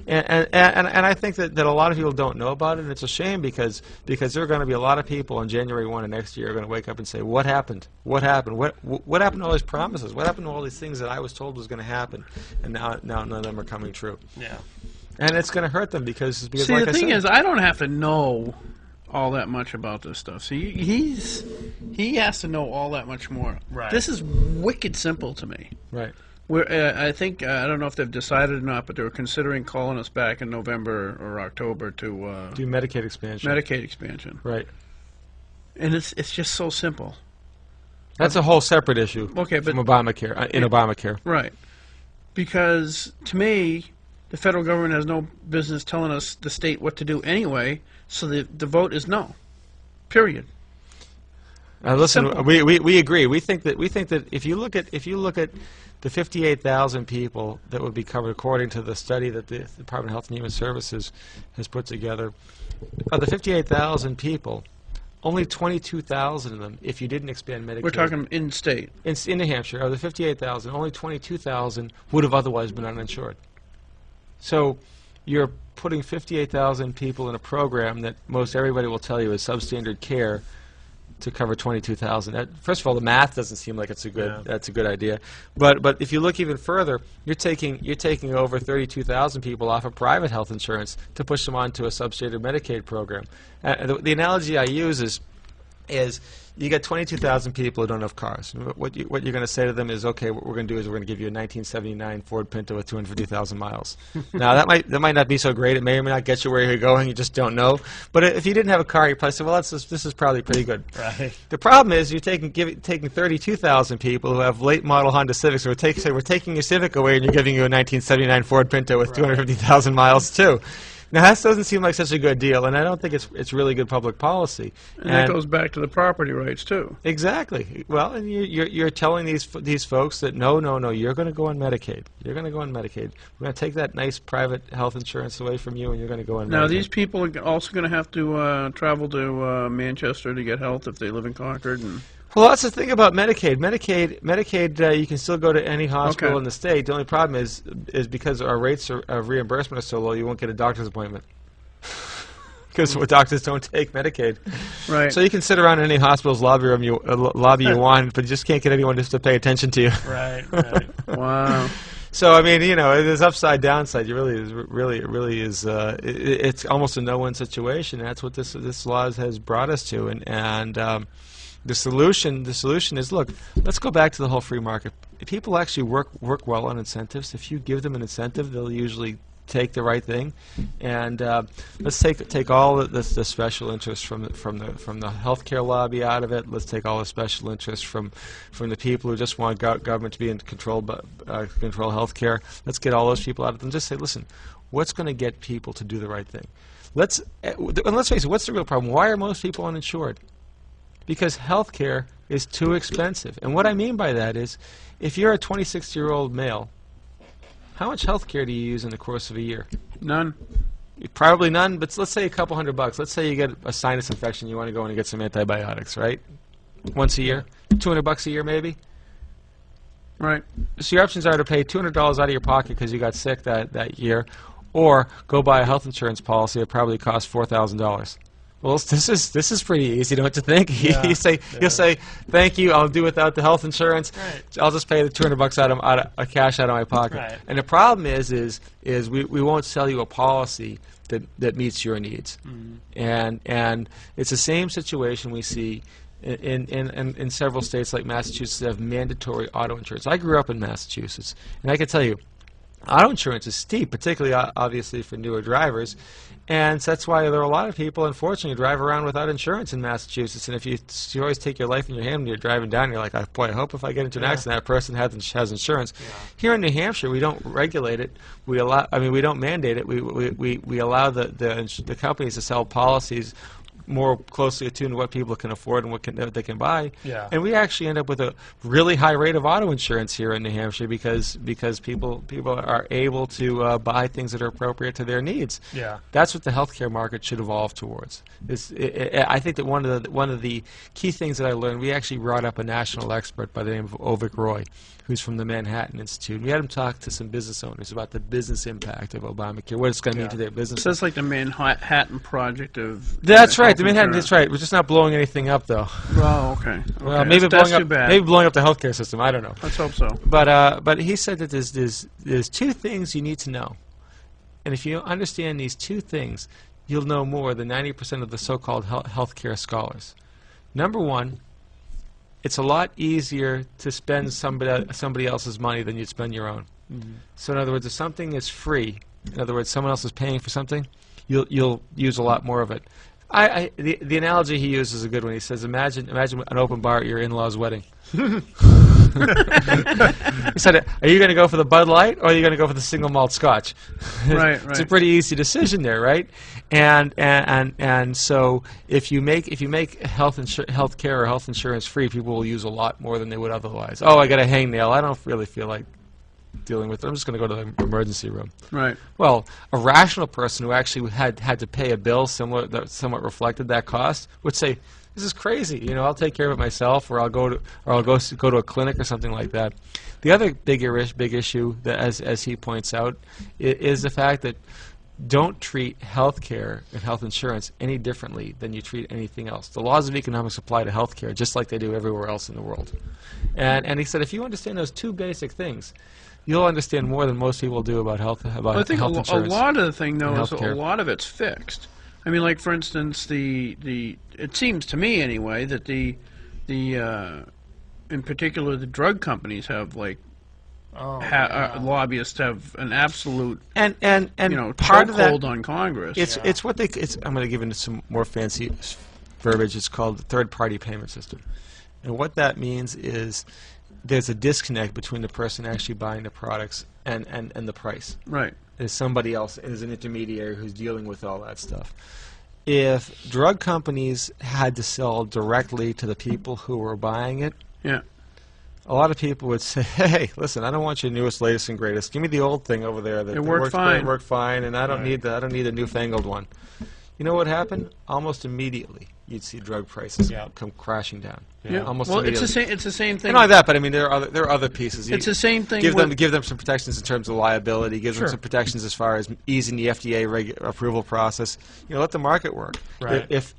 Speaker 3: And I think that a lot of people don't know about it, and it's a shame because there are going to be a lot of people on January 1 of next year are going to wake up and say, what happened? What happened? What happened to all these promises? What happened to all these things that I was told was going to happen? And now none of them are coming true.
Speaker 1: Yeah.
Speaker 3: And it's going to hurt them because
Speaker 2: See,
Speaker 3: like
Speaker 2: the thing is, I don't have to know all that much about this stuff. So he has to know all that much more.
Speaker 1: Right.
Speaker 2: This is wicked simple to me.
Speaker 3: Right.
Speaker 2: I think I don't know if they've decided or not, but they were considering calling us back in November or October to
Speaker 3: do Medicaid expansion.
Speaker 2: Medicaid expansion.
Speaker 3: Right.
Speaker 2: And it's just so simple.
Speaker 3: That's a whole separate issue.
Speaker 2: Okay, but
Speaker 3: from Obamacare Obamacare.
Speaker 2: Right. Because to me, the federal government has no business telling us, the state, what to do anyway, so the vote is no. Period.
Speaker 3: Listen, we agree. We think that if you look at the 58,000 people that would be covered according to the study that the Department of Health and Human Services has put together, of the 58,000 people, only 22,000 of them, if you didn't expand Medicaid.
Speaker 2: We're talking in-state.
Speaker 3: In New Hampshire, of the 58,000, only 22,000 would have otherwise been uninsured. So you're putting 58,000 people in a program that most everybody will tell you is substandard care to cover 22,000. First of all, the math doesn't seem like it's a good that's a good idea. But if you look even further, you're taking over 32,000 people off of private health insurance to push them onto a substandard Medicaid program. The analogy I use is you get 22,000 people who don't have cars. What you're going to say to them is, okay, what we're going to do is we're going to give you a 1979 Ford Pinto with 250,000 miles. Now that might not be so great. It may or may not get you where you're going. You just don't know. But if you didn't have a car, you probably say, well, this is probably pretty good.
Speaker 1: Right.
Speaker 3: The problem is you're taking 32,000 people who have late model Honda Civics. So we're taking your Civic away and you're giving you a 1979 Ford Pinto with 250,000 miles too. Now, that doesn't seem like such a good deal, and I don't think it's really good public policy.
Speaker 2: And that goes back to the property rights, too.
Speaker 3: Exactly. Well, and you're telling these folks that, no, you're going to go on Medicaid. You're going to go on Medicaid. We're going to take that nice private health insurance away from you, and you're going to go on Medicaid.
Speaker 2: Now, these people are also going to have to travel to Manchester to get health if they live in Concord.
Speaker 3: Well, that's the thing about Medicaid. Medicaid, you can still go to any hospital in the state. The only problem is because our rates of reimbursement are so low, you won't get a doctor's appointment. Because doctors don't take Medicaid.
Speaker 2: Right.
Speaker 3: So you can sit around in any hospital's lobby room you want, but you just can't get anyone just to pay attention to you.
Speaker 1: Right.
Speaker 2: Wow.
Speaker 3: So I mean, there's upside downside. It really is. It's almost a no-win situation. That's what this law has brought us to, and the solution is, look, let's go back to the whole free market. If people actually work well on incentives, if you give them an incentive, they'll usually take the right thing. And let's take all the special interest from the healthcare lobby out of it. Let's take all the special interest from the people who just want government to be in control healthcare. Let's get all those people out of them. Just say, listen, what's going to get people to do the right thing? Let's face it. What's the real problem? Why are most people uninsured? Because health care is too expensive. And what I mean by that is, if you're a 26-year-old male, how much health care do you use in the course of a year?
Speaker 2: None.
Speaker 3: Probably none, but let's say a couple $100. Let's say you get a sinus infection, you want to go in and get some antibiotics, right? Once a year? $200 a year maybe?
Speaker 2: Right.
Speaker 3: So your options are to pay $200 out of your pocket because you got sick that year, or go buy a health insurance policy that probably costs $4,000. Well, this is pretty easy, don't you think?
Speaker 1: Yeah,
Speaker 3: You'll say, thank you, I'll do without the health insurance.
Speaker 1: Right.
Speaker 3: I'll just pay the $200 out of cash out of my pocket.
Speaker 1: Right.
Speaker 3: And the problem is we won't sell you a policy that meets your needs. Mm-hmm. And it's the same situation we see in several states like Massachusetts that have mandatory auto insurance. I grew up in Massachusetts, and I can tell you, auto insurance is steep, particularly obviously for newer drivers, and so that's why there are a lot of people, unfortunately, who drive around without insurance in Massachusetts. And if you always take your life in your hand when you're driving down, you're like, boy, I hope if I get into an accident, that person has insurance. Yeah. Here in New Hampshire, we don't regulate it. We don't mandate it. We allow the companies to sell policies more closely attuned to what people can afford and what they can buy. Yeah. And we actually end up with a really high rate of auto insurance here in New Hampshire because people are able to buy things that are appropriate to their needs. Yeah. That's what the healthcare market should evolve towards. I think that one of the key things that I learned, we actually brought up a national expert by the name of Ovik Roy, who's from the Manhattan Institute. We had him talk to some business owners about the business impact of Obamacare, what it's going to mean to their business.
Speaker 2: So it's like the Manhattan Project of...
Speaker 3: That's right. The Manhattan, that's right. We're just not blowing anything up, though.
Speaker 2: Oh, okay.
Speaker 3: Well, maybe blowing up the healthcare system. I don't know.
Speaker 2: Let's hope so.
Speaker 3: But he said that there's two things you need to know, and if you understand these two things, you'll know more than 90% of the so-called healthcare scholars. Number one, it's a lot easier to spend somebody else's money than you'd spend your own. Mm-hmm. So in other words, if something is free, in other words, someone else is paying for something, you'll use a lot more of it. The analogy he uses is a good one. He says, imagine an open bar at your in-law's wedding. He said, "Are you going to go for the Bud Light or are you going to go for the single malt Scotch?"
Speaker 2: Right,
Speaker 3: It's a pretty easy decision there, right? And so if you make health care or health insurance free, people will use a lot more than they would otherwise. Oh, I got a hangnail. I don't really feel like dealing with it. I'm just going to go to the emergency room.
Speaker 2: Right.
Speaker 3: Well, a rational person who actually had to pay a bill that somewhat reflected that cost would say, "This is crazy. You know, I'll take care of it myself, or I'll go to a clinic or something like that." The other big issue that, as he points out, is the fact that don't treat health care and health insurance any differently than you treat anything else. The laws of economics apply to health care just like they do everywhere else in the world. And he said, if you understand those two basic things, you'll understand more than most people do about health
Speaker 2: I think
Speaker 3: health
Speaker 2: a
Speaker 3: insurance.
Speaker 2: lot of the thing, though, is
Speaker 3: healthcare.
Speaker 2: a lot of it's fixed. I mean, like for instance, it seems to me anyway that the in particular the drug companies have like lobbyists have an absolute
Speaker 3: and
Speaker 2: part of hold on Congress.
Speaker 3: It's what they. I'm going to give it some more fancy verbiage. It's called the third-party payment system, and what that means is there's a disconnect between the person actually buying the products and the price.
Speaker 2: Right.
Speaker 3: There's somebody else, there's an intermediary who's dealing with all that stuff. If drug companies had to sell directly to the people who were buying it,
Speaker 2: yeah,
Speaker 3: a lot of people would say, "Hey, listen, I don't want your newest, latest, and greatest. Give me the old thing over there that
Speaker 2: worked fine.
Speaker 3: Worked fine, and I don't need the newfangled one." You know what happened? Almost immediately, you'd see drug prices come crashing down.
Speaker 2: Yeah.
Speaker 3: Almost
Speaker 2: Well,
Speaker 3: immediately.
Speaker 2: it's the same thing.
Speaker 3: Not only that, but I mean, there are other pieces.
Speaker 2: It's the same thing.
Speaker 3: Give them some protections in terms of liability. Give them some protections as far as easing the FDA approval process. You know, let the market work.
Speaker 1: Right.
Speaker 3: If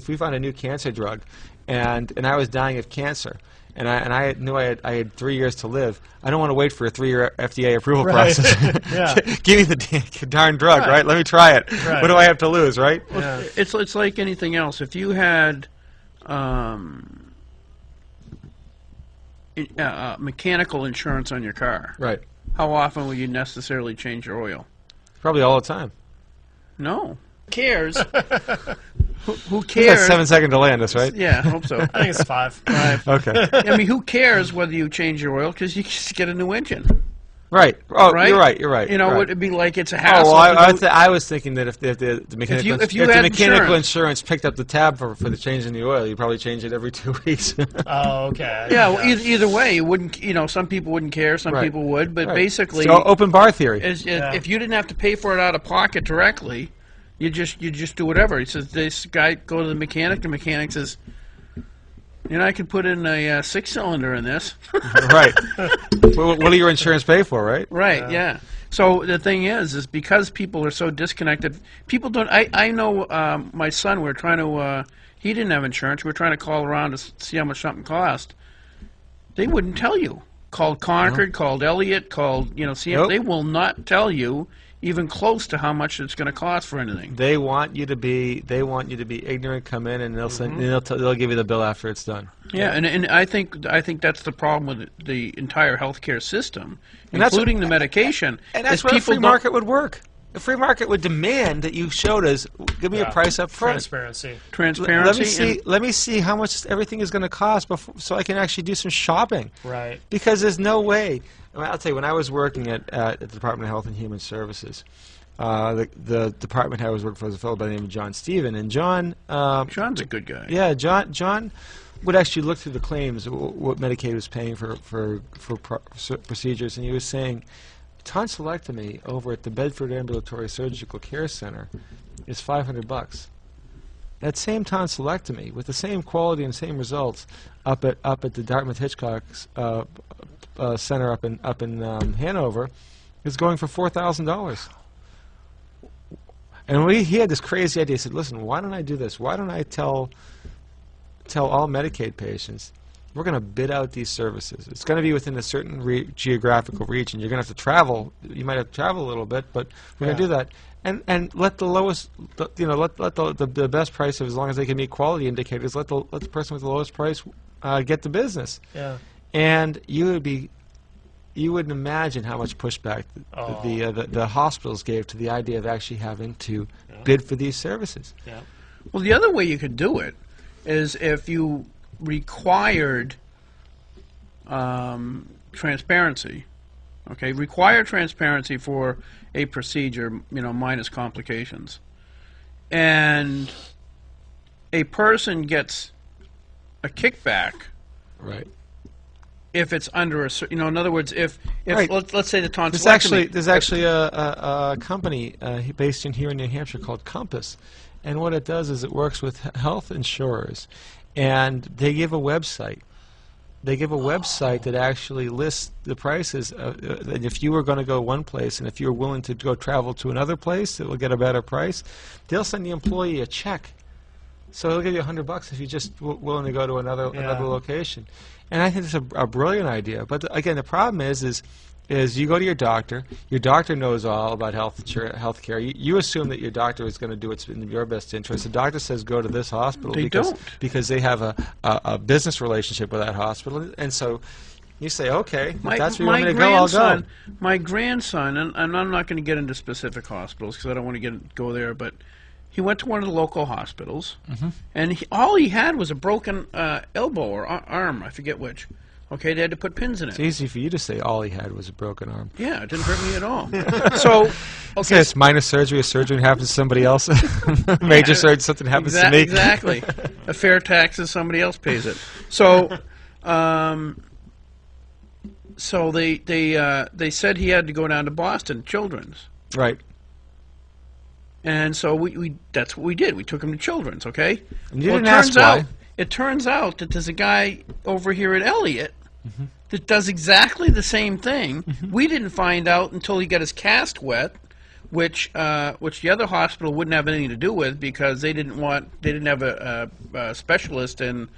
Speaker 3: we found a new cancer drug, and I was dying of cancer, and I knew I had 3 years to live, I don't want to wait for a 3-year FDA approval process. Give me the darn drug, right? Let me try it.
Speaker 1: Right.
Speaker 3: What do I have to lose, right?
Speaker 2: Well, it's like anything else. If you had mechanical insurance on your car,
Speaker 3: Right.
Speaker 2: how often will you necessarily change your oil?
Speaker 3: Probably all the time.
Speaker 2: No. Who cares? Who
Speaker 3: That's
Speaker 2: cares?
Speaker 3: 7 second delay on this, right?
Speaker 2: Yeah, I hope so.
Speaker 1: I think it's 5.
Speaker 3: Okay.
Speaker 2: I mean, who cares whether you change your oil because you just get a new engine,
Speaker 3: Right. Oh,
Speaker 2: right?
Speaker 3: You're right.
Speaker 2: You know,
Speaker 3: right.
Speaker 2: it'd be like it's a
Speaker 3: Oh,
Speaker 2: hassle.
Speaker 3: well, I was thinking that if the mechanical,
Speaker 2: if you had
Speaker 3: mechanical
Speaker 2: insurance
Speaker 3: insurance picked up the tab for the change in the oil, you'd probably change it every 2 weeks.
Speaker 1: Oh, okay.
Speaker 2: Yeah, well, either way, you wouldn't. You know, some people wouldn't care, some
Speaker 3: Right.
Speaker 2: people would, but
Speaker 3: Right.
Speaker 2: basically,
Speaker 3: So open bar theory.
Speaker 2: if you didn't have to pay for it out of pocket directly, you just do whatever. He says, this guy go to the mechanic says, you know, I can put in a 6-cylinder in this.
Speaker 3: Right. What do your insurance pay for, right?
Speaker 2: Right, yeah. So the thing is because people are so disconnected, people don't. I know my son. We're trying to. He didn't have insurance. We're trying to call around to see how much something cost. They wouldn't tell you. Called Concord, called Elliott, called CM.
Speaker 3: Nope.
Speaker 2: They will not tell you even close to how much it's going to cost for anything.
Speaker 3: They want you to be ignorant. Come in and they'll give you the bill after it's done.
Speaker 2: Yeah, and I think that's the problem with the entire healthcare system,
Speaker 3: And that's
Speaker 2: including the medication.
Speaker 3: And that's
Speaker 2: is
Speaker 3: where a
Speaker 2: people
Speaker 3: free market would work. The free market would demand that you showed us, give me a price up front.
Speaker 1: Transparency.
Speaker 2: Transparency.
Speaker 3: Let me see how much everything is going to cost so I can actually do some shopping.
Speaker 1: Right.
Speaker 3: Because there's no way. I mean, I'll tell you, when I was working at the Department of Health and Human Services, the department I was working for was a fellow by the name of John Stephen, and John.
Speaker 2: John's a good guy.
Speaker 3: Yeah, John would actually look through the claims, what Medicaid was paying for procedures, and he was saying, tonsillectomy over at the Bedford Ambulatory Surgical Care Center is $500. That same tonsillectomy with the same quality and same results up at the Dartmouth Hitchcock Center up in Hanover is going for $4,000. And he had this crazy idea. He said, "Listen, why don't I do this? Why don't I tell all Medicaid patients, we're going to bid out these services. It's going to be within a certain geographical region. You're going to have to travel. You might have to travel a little bit, but we're going to do that. And let the lowest, let the best price, as long as they can meet quality indicators, let the person with the lowest price get the business.
Speaker 1: Yeah.
Speaker 3: And you wouldn't imagine how much pushback the hospitals gave to the idea of actually having to bid for these services.
Speaker 1: Yeah.
Speaker 2: Well, the other way you could do it is if you required transparency. Okay, require transparency for a procedure, minus complications. And a person gets a kickback,
Speaker 3: right?
Speaker 2: If it's under a certain, in other words, if
Speaker 3: right.
Speaker 2: let's say the tonsillectomy.
Speaker 3: There's actually a company based in here in New Hampshire called Compass, and what it does is it works with health insurers, and they give a website. They give a website that actually lists the prices. And if you were going to go one place, and if you're willing to go travel to another place that will get a better price, they'll send the employee a check. So they'll give you $100 if you're just willing to go to another location. And I think it's a brilliant idea. But again, the problem is you go to your doctor. Your doctor knows all about health care. You assume that your doctor is going to do what's in your best interest. The doctor says go to this hospital because they have a business relationship with that hospital. And so you say, okay, if that's where you want me to go, I'll go.
Speaker 2: My grandson, and I'm not going to get into specific hospitals because I don't want to go there, but he went to one of the local hospitals, and all he had was a broken elbow or arm, I forget which. Okay, they had to put pins in it.
Speaker 3: It's easy for you to say all he had was a broken arm.
Speaker 2: Yeah, it didn't hurt me at all. So, okay.
Speaker 3: It's minor surgery, a surgery happens to somebody else. Major surgery, something happens to me.
Speaker 2: Exactly. A fair taxes, somebody else pays it. So, they said he had to go down to Boston Children's.
Speaker 3: Right.
Speaker 2: And so that's what we did. We took him to Children's, okay?
Speaker 3: And you didn't ask why.
Speaker 2: It turns out that there's a guy over here at Elliott that does exactly the same thing. We didn't find out until he got his cast wet, which the other hospital wouldn't have anything to do with because they didn't have a specialist in,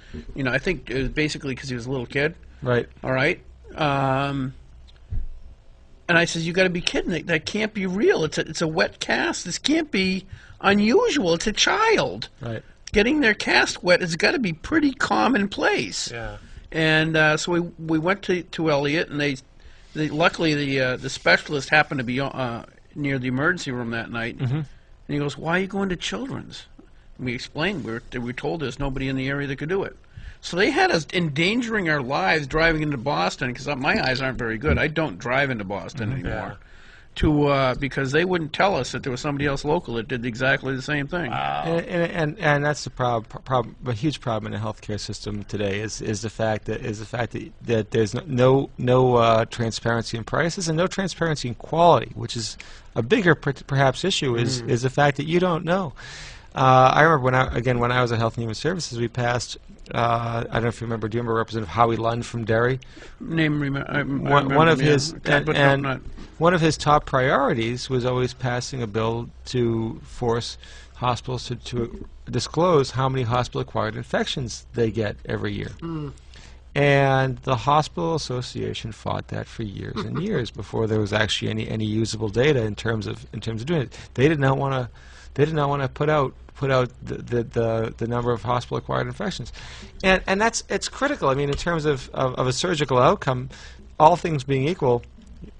Speaker 2: I think it was basically because he was a little kid.
Speaker 3: Right.
Speaker 2: All right. And I says, you got to be kidding! That can't be real. It's a wet cast. This can't be unusual. It's a child.
Speaker 3: Right.
Speaker 2: Getting their cast wet has got to be pretty commonplace.
Speaker 1: Yeah.
Speaker 2: And so we went to Elliott, and they luckily the specialist happened to be near the emergency room that night, and he goes, "Why are you going to Children's?" And we explained we were told there's nobody in the area that could do it. So they had us endangering our lives driving into Boston because my eyes aren't very good. I don't drive into Boston anymore. Because they wouldn't tell us that there was somebody else local that did exactly the same thing.
Speaker 1: Wow.
Speaker 3: And that's the problem. A huge problem in the healthcare system today is the fact that there's no transparency in prices and no transparency in quality, which is a bigger perhaps issue. Is the fact that you don't know. I remember when I was at Health and Human Services, we passed. I don't know if you remember. Do you remember Representative Howie Lund from Derry? One of his top priorities was always passing a bill to force hospitals to disclose how many hospital-acquired infections they get every year. And the Hospital Association fought that for years and years before there was actually any usable data in terms of doing it. They did not want to put out the number of hospital-acquired infections, and it's critical. I mean, in terms of a surgical outcome, all things being equal,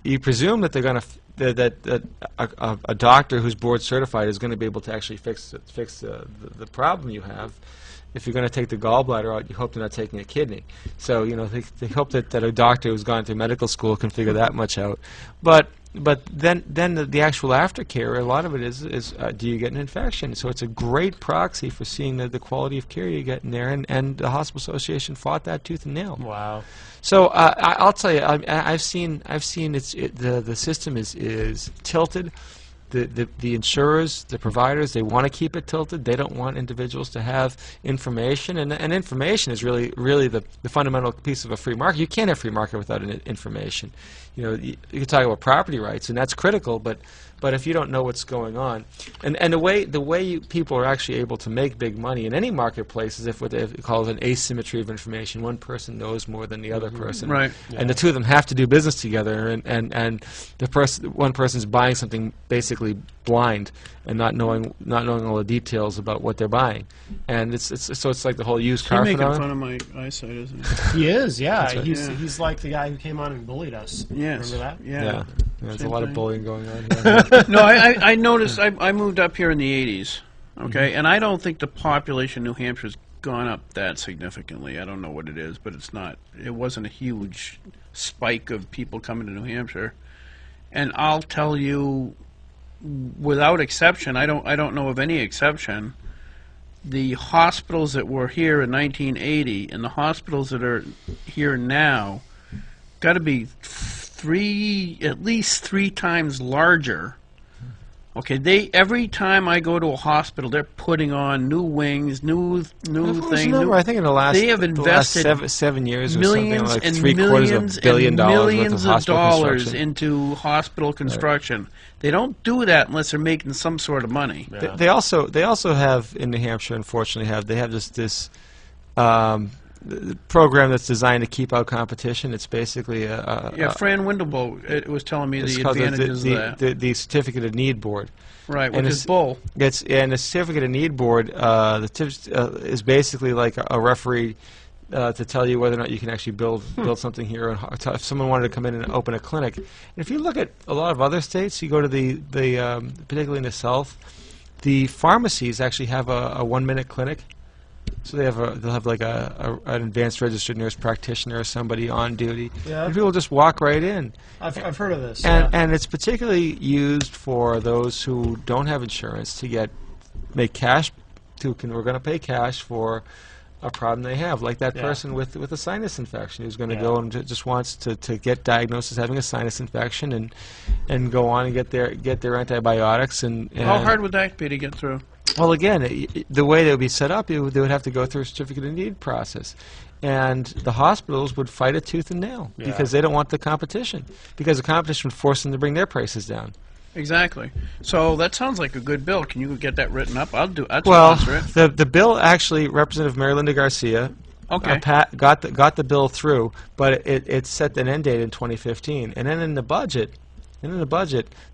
Speaker 3: you presume that they're going to that a doctor who's board certified is going to be able to actually fix the problem you have. If you're going to take the gallbladder out, you hope they're not taking a kidney. So they hope that a doctor who's gone through medical school can figure that much out. But then the actual aftercare, a lot of it is do you get an infection? So it's a great proxy for seeing the quality of care you get in there, and the Hospital Association fought that tooth and nail.
Speaker 1: Wow.
Speaker 3: So I'll tell you, I've seen the system is tilted. The insurers, the providers, they want to keep it tilted. They don't want individuals to have information, and information is really the fundamental piece of a free market. You can't have free market without information. You can talk about property rights, and that's critical, but if you don't know what's going on, and the way people are actually able to make big money in any marketplace is if what they call an asymmetry of information. One person knows more than the other person,
Speaker 2: right?
Speaker 3: And the two of them have to do business together, and one person's buying something basically blind and not knowing all the details about what they're buying, and it's like the whole used car
Speaker 2: He's making
Speaker 3: phenomenon.
Speaker 2: fun of my eyesight, isn't he?
Speaker 1: He is, yeah.
Speaker 3: Right.
Speaker 1: He's like the guy who came on and bullied us.
Speaker 2: Yes.
Speaker 1: Remember that?
Speaker 2: Yeah.
Speaker 3: There's a
Speaker 2: Same
Speaker 3: lot of
Speaker 2: thing.
Speaker 3: bullying going on here.
Speaker 2: No, I noticed. I moved up here in the '80s. Okay, and I don't think the population of New Hampshire is gone up that significantly. I don't know what it is, but it's not. It wasn't a huge spike of people coming to New Hampshire. And I'll tell you, without exception, I don't know of any exception, the hospitals that were here in 1980 and the hospitals that are here now got to be at least three times larger. Okay, every time I go to a hospital, they're putting on new wings, new things.
Speaker 3: I think in the last,
Speaker 2: they have invested
Speaker 3: the last 7 years or
Speaker 2: millions
Speaker 3: something, like
Speaker 2: and
Speaker 3: $750 million
Speaker 2: millions
Speaker 3: worth
Speaker 2: of dollars
Speaker 3: construction.
Speaker 2: into hospital construction. Right. They don't do that unless they're making some sort of money.
Speaker 3: Yeah. They also have in New Hampshire, unfortunately, they have this program that's designed to keep out competition. It's basically
Speaker 2: Fran Windelbo was telling me the advantages of that.
Speaker 3: The Certificate of Need Board.
Speaker 2: Right, which is bull.
Speaker 3: And the Certificate of Need Board is basically like a referee to tell you whether or not you can actually build something here. If someone wanted to come in and open a clinic, and if you look at a lot of other states, you go to the particularly in the South, the pharmacies actually have a 1-minute clinic. So they'll have like an advanced registered nurse practitioner or somebody on duty.
Speaker 1: Yeah.
Speaker 3: And people just walk right in.
Speaker 1: I've heard of this.
Speaker 3: And it's particularly used for those who don't have insurance to make cash. We're going to pay cash for a problem they have, like that person with a sinus infection who's going to go and just wants to get diagnosed as having a sinus infection and go on and get their antibiotics. And
Speaker 2: how hard would that be to get through?
Speaker 3: Well, again, the way they would be set up, they would have to go through a certificate of need process. And the hospitals would fight it tooth and nail because they don't want the competition. Because the competition would force them to bring their prices down.
Speaker 2: Exactly. So that sounds like a good bill. Can you get that written up? I'd
Speaker 3: sponsor
Speaker 2: it.
Speaker 3: The bill actually, Representative Mary Linda Garcia got the bill through, but it set an end date in 2015. And then in the budget,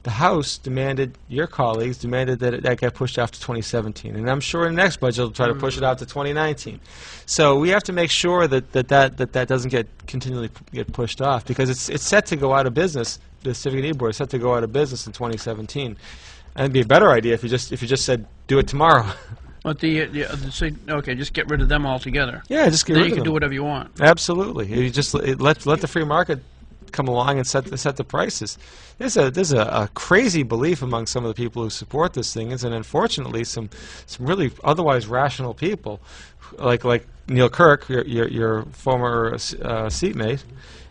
Speaker 3: the House demanded, your colleagues demanded that get pushed off to 2017. And I'm sure in the next budget they'll try to push it out to 2019. So we have to make sure that doesn't continually get pushed off, because it's set to go out of business. The Civic Need Board is set to go out of business in 2017. And it'd be a better idea if you just said do it tomorrow.
Speaker 2: But just get rid of them altogether.
Speaker 3: Yeah, just get rid of them.
Speaker 2: Then you can do whatever you want.
Speaker 3: Absolutely. You just let the free market come along and set the prices. There's a crazy belief among some of the people who support this thing, and unfortunately some really otherwise rational people, like Neil Kirk, your former seatmate.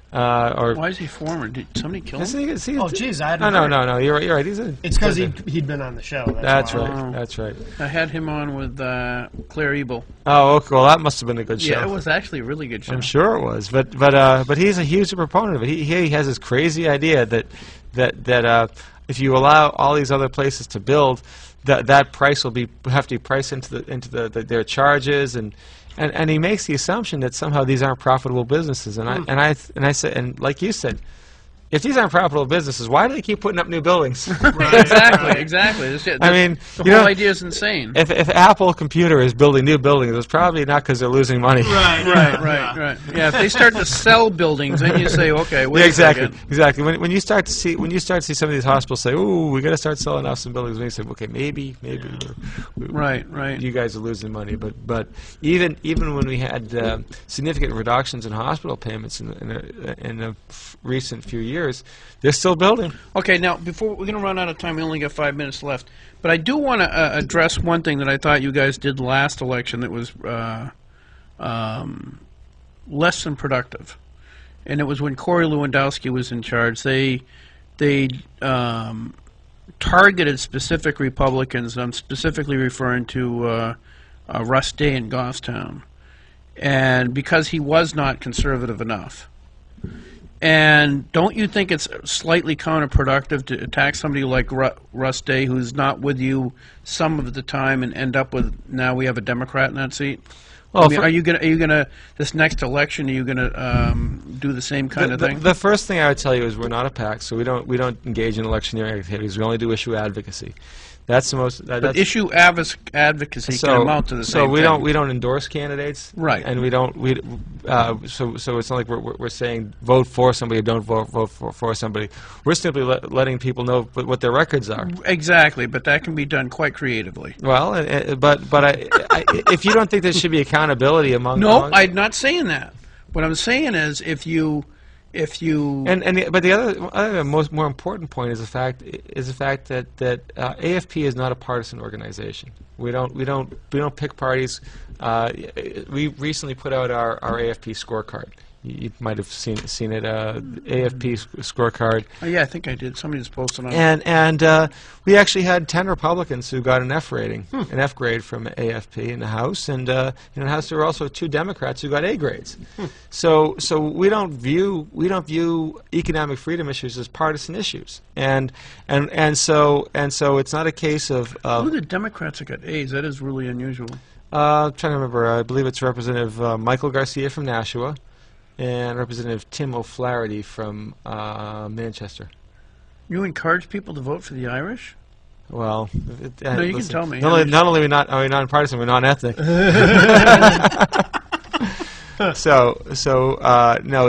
Speaker 2: Why is he former? Did somebody kill him?
Speaker 1: Oh, geez, I hadn't
Speaker 3: No. You're right.
Speaker 1: It's because he'd been on the show.
Speaker 3: That's right. That's right.
Speaker 2: I had him on with Claire Ebel.
Speaker 3: Oh, okay. Well, that must have been a good show.
Speaker 2: Yeah, it was actually a really good show.
Speaker 3: I'm sure it was. But he's a huge proponent of it. He has this crazy idea that if you allow all these other places to build, that price will have to be priced into their charges and he makes the assumption that somehow these aren't profitable businesses, and I said, and like you said, if these aren't profitable businesses, why do they keep putting up new buildings?
Speaker 2: Exactly.
Speaker 3: I mean,
Speaker 2: the whole idea is insane.
Speaker 3: If Apple Computer is building new buildings, it's probably not because they're losing money.
Speaker 2: Right. Yeah, if they start to sell buildings, then you say, okay, wait a second.
Speaker 3: Exactly. When you start to see some of these hospitals say, "Ooh, we got to start selling off some buildings," we say, "Okay, maybe."
Speaker 2: Right.
Speaker 3: You guys are losing money, but even when we had significant reductions in hospital payments in the recent few years, they're still building.
Speaker 2: Okay, now we're going to run out of time. We only got 5 minutes left, but I do want to address one thing that I thought you guys did last election that was less than productive, and it was when Corey Lewandowski was in charge. They targeted specific Republicans, and I'm specifically referring to Russ Day in Goffstown, and because he was not conservative enough. And don't you think it's slightly counterproductive to attack somebody like Russ Day, who's not with you some of the time, and end up with, now we have a Democrat in that seat? Well, I mean, are you gonna this next election? Are you gonna do the same kind of thing?
Speaker 3: The first thing I would tell you is we're not a PAC, so we don't engage in electioneering activities. We only do issue advocacy. That's the most.
Speaker 2: But
Speaker 3: That's,
Speaker 2: issue advocacy can amount to the same
Speaker 3: so we
Speaker 2: thing.
Speaker 3: don't endorse candidates,
Speaker 2: Right.
Speaker 3: And so it's not like we're saying vote for somebody or don't vote for somebody. We're simply letting people know what their records are.
Speaker 2: Exactly, but that can be done quite creatively.
Speaker 3: Well, if you don't think there should be accountability among
Speaker 2: I'm not saying that. What I'm saying is if you
Speaker 3: but the other more important point is the fact that AFP is not a partisan organization. We don't pick parties. We recently put out our AFP scorecard. You might have seen it. AFP scorecard.
Speaker 2: Oh, yeah, I think I did. Somebody just posted on.
Speaker 3: And we actually had 10 Republicans who got an F rating, an F grade from AFP in the House, and in the House there were also 2 Democrats who got A grades. So we don't view economic freedom issues as partisan issues, and so it's not a case of.
Speaker 2: Who are the Democrats that got A's? That is really unusual.
Speaker 3: I'm trying to remember. I believe it's Representative Michael Garcia from Nashua and Representative Tim O'Flaherty from Manchester.
Speaker 2: You encourage people to vote for the Irish?
Speaker 3: Well,
Speaker 2: no, you can tell me.
Speaker 3: Not only are we non-partisan, we're non-ethnic. No.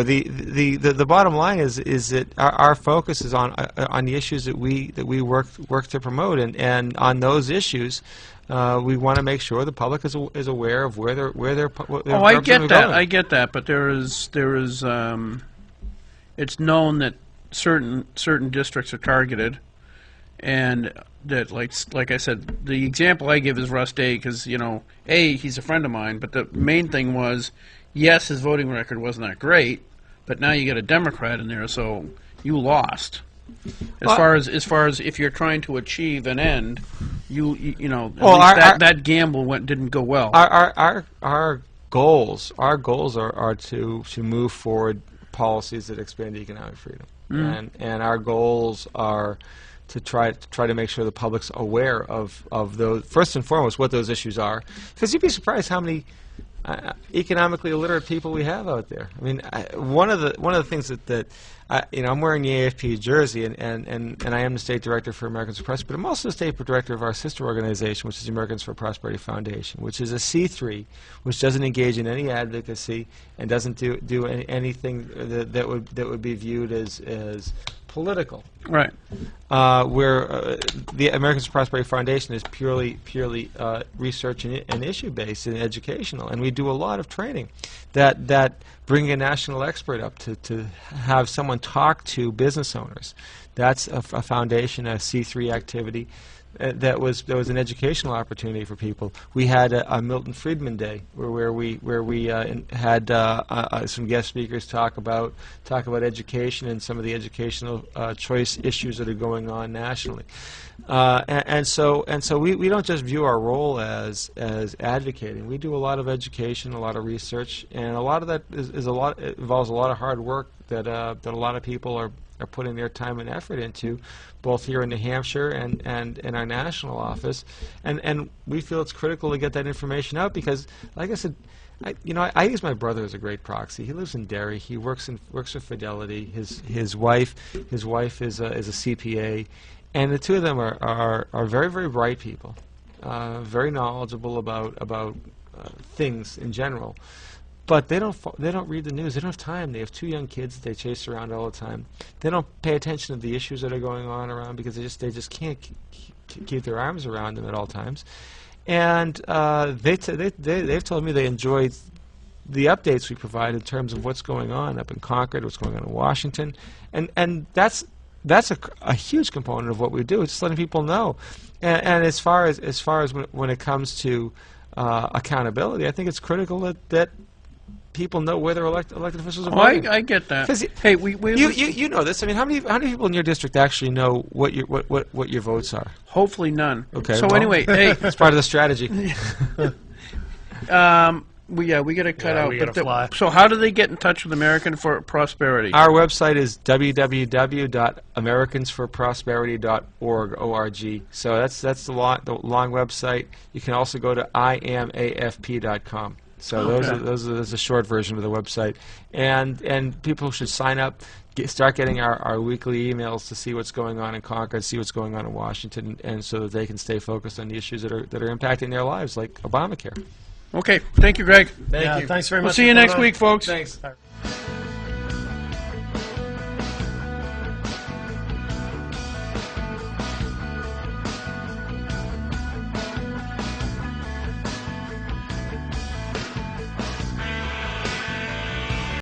Speaker 3: The bottom line is that our focus is on the issues that we work to promote, and on those issues. We want to make sure the public is aware of where their
Speaker 2: I get that. I get that, but there is it's known that certain districts are targeted, and that like I said, the example I give is Russ Day because he's a friend of mine, but the main thing was yes, his voting record wasn't that great, but now you get a Democrat in there, so you lost. As far as if you're trying to achieve an end, that gamble didn't go well.
Speaker 3: Our goals are to move forward policies that expand economic freedom, and our goals are to try to make sure the public's aware of those, first and foremost, what those issues are, because you'd be surprised how many economically illiterate people we have out there. I mean, one of the things that I'm wearing the AFP jersey, and I am the state director for Americans for Prosperity, but I'm also the state director of our sister organization, which is the Americans for Prosperity Foundation, which is a C3, which doesn't engage in any advocacy and doesn't do anything that would be viewed as political.
Speaker 2: Right.
Speaker 3: Where the Americans for Prosperity Foundation is purely research and issue based and educational, and we do a lot of training that bring a national expert up to have someone talk to business owners. That's a foundation, a C3 activity. That was an educational opportunity for people. We had a Milton Friedman Day where we had some guest speakers talk about education and some of the educational choice issues that are going on nationally. And so we don't just view our role as advocating. We do a lot of education, a lot of research, and a lot of that involves a lot of hard work that a lot of people are putting their time and effort into, both here in New Hampshire and in our national office, and we feel it's critical to get that information out because, like I said, I use my brother as a great proxy. He lives in Derry. He works for Fidelity. His wife is a CPA, and the two of them are very, very bright people, very knowledgeable about things in general. But they don't read the news. They don't have time. They have 2 young kids that they chase around all the time. They don't pay attention to the issues that are going on around because they just can't keep their arms around them at all times. And they've told me they enjoy the updates we provide in terms of what's going on up in Concord, what's going on in Washington, and that's a huge component of what we do. It's just letting people know. And as far as when it comes to accountability, I think it's critical that people know where their elected officials are voting.
Speaker 2: I get that.
Speaker 3: Hey, you know this. I mean, how many people in your district actually know what your votes are?
Speaker 2: Hopefully none.
Speaker 3: Okay.
Speaker 2: So anyway, hey,
Speaker 3: that's part of the strategy.
Speaker 2: We got to cut out.
Speaker 1: We gotta fly.
Speaker 2: So how do they get in touch with American for Prosperity?
Speaker 3: Our website is www.americansforprosperity.org. So that's the long website. You can also go to imafp.com. So those are the short version of the website, and people should sign up, start getting our weekly emails to see what's going on in Concord, see what's going on in Washington, and so that they can stay focused on the issues that are impacting their lives, like Obamacare.
Speaker 2: Okay, thank you, Greg.
Speaker 1: Thank you. Thanks very much.
Speaker 2: We'll see you next week, folks.
Speaker 3: Thanks.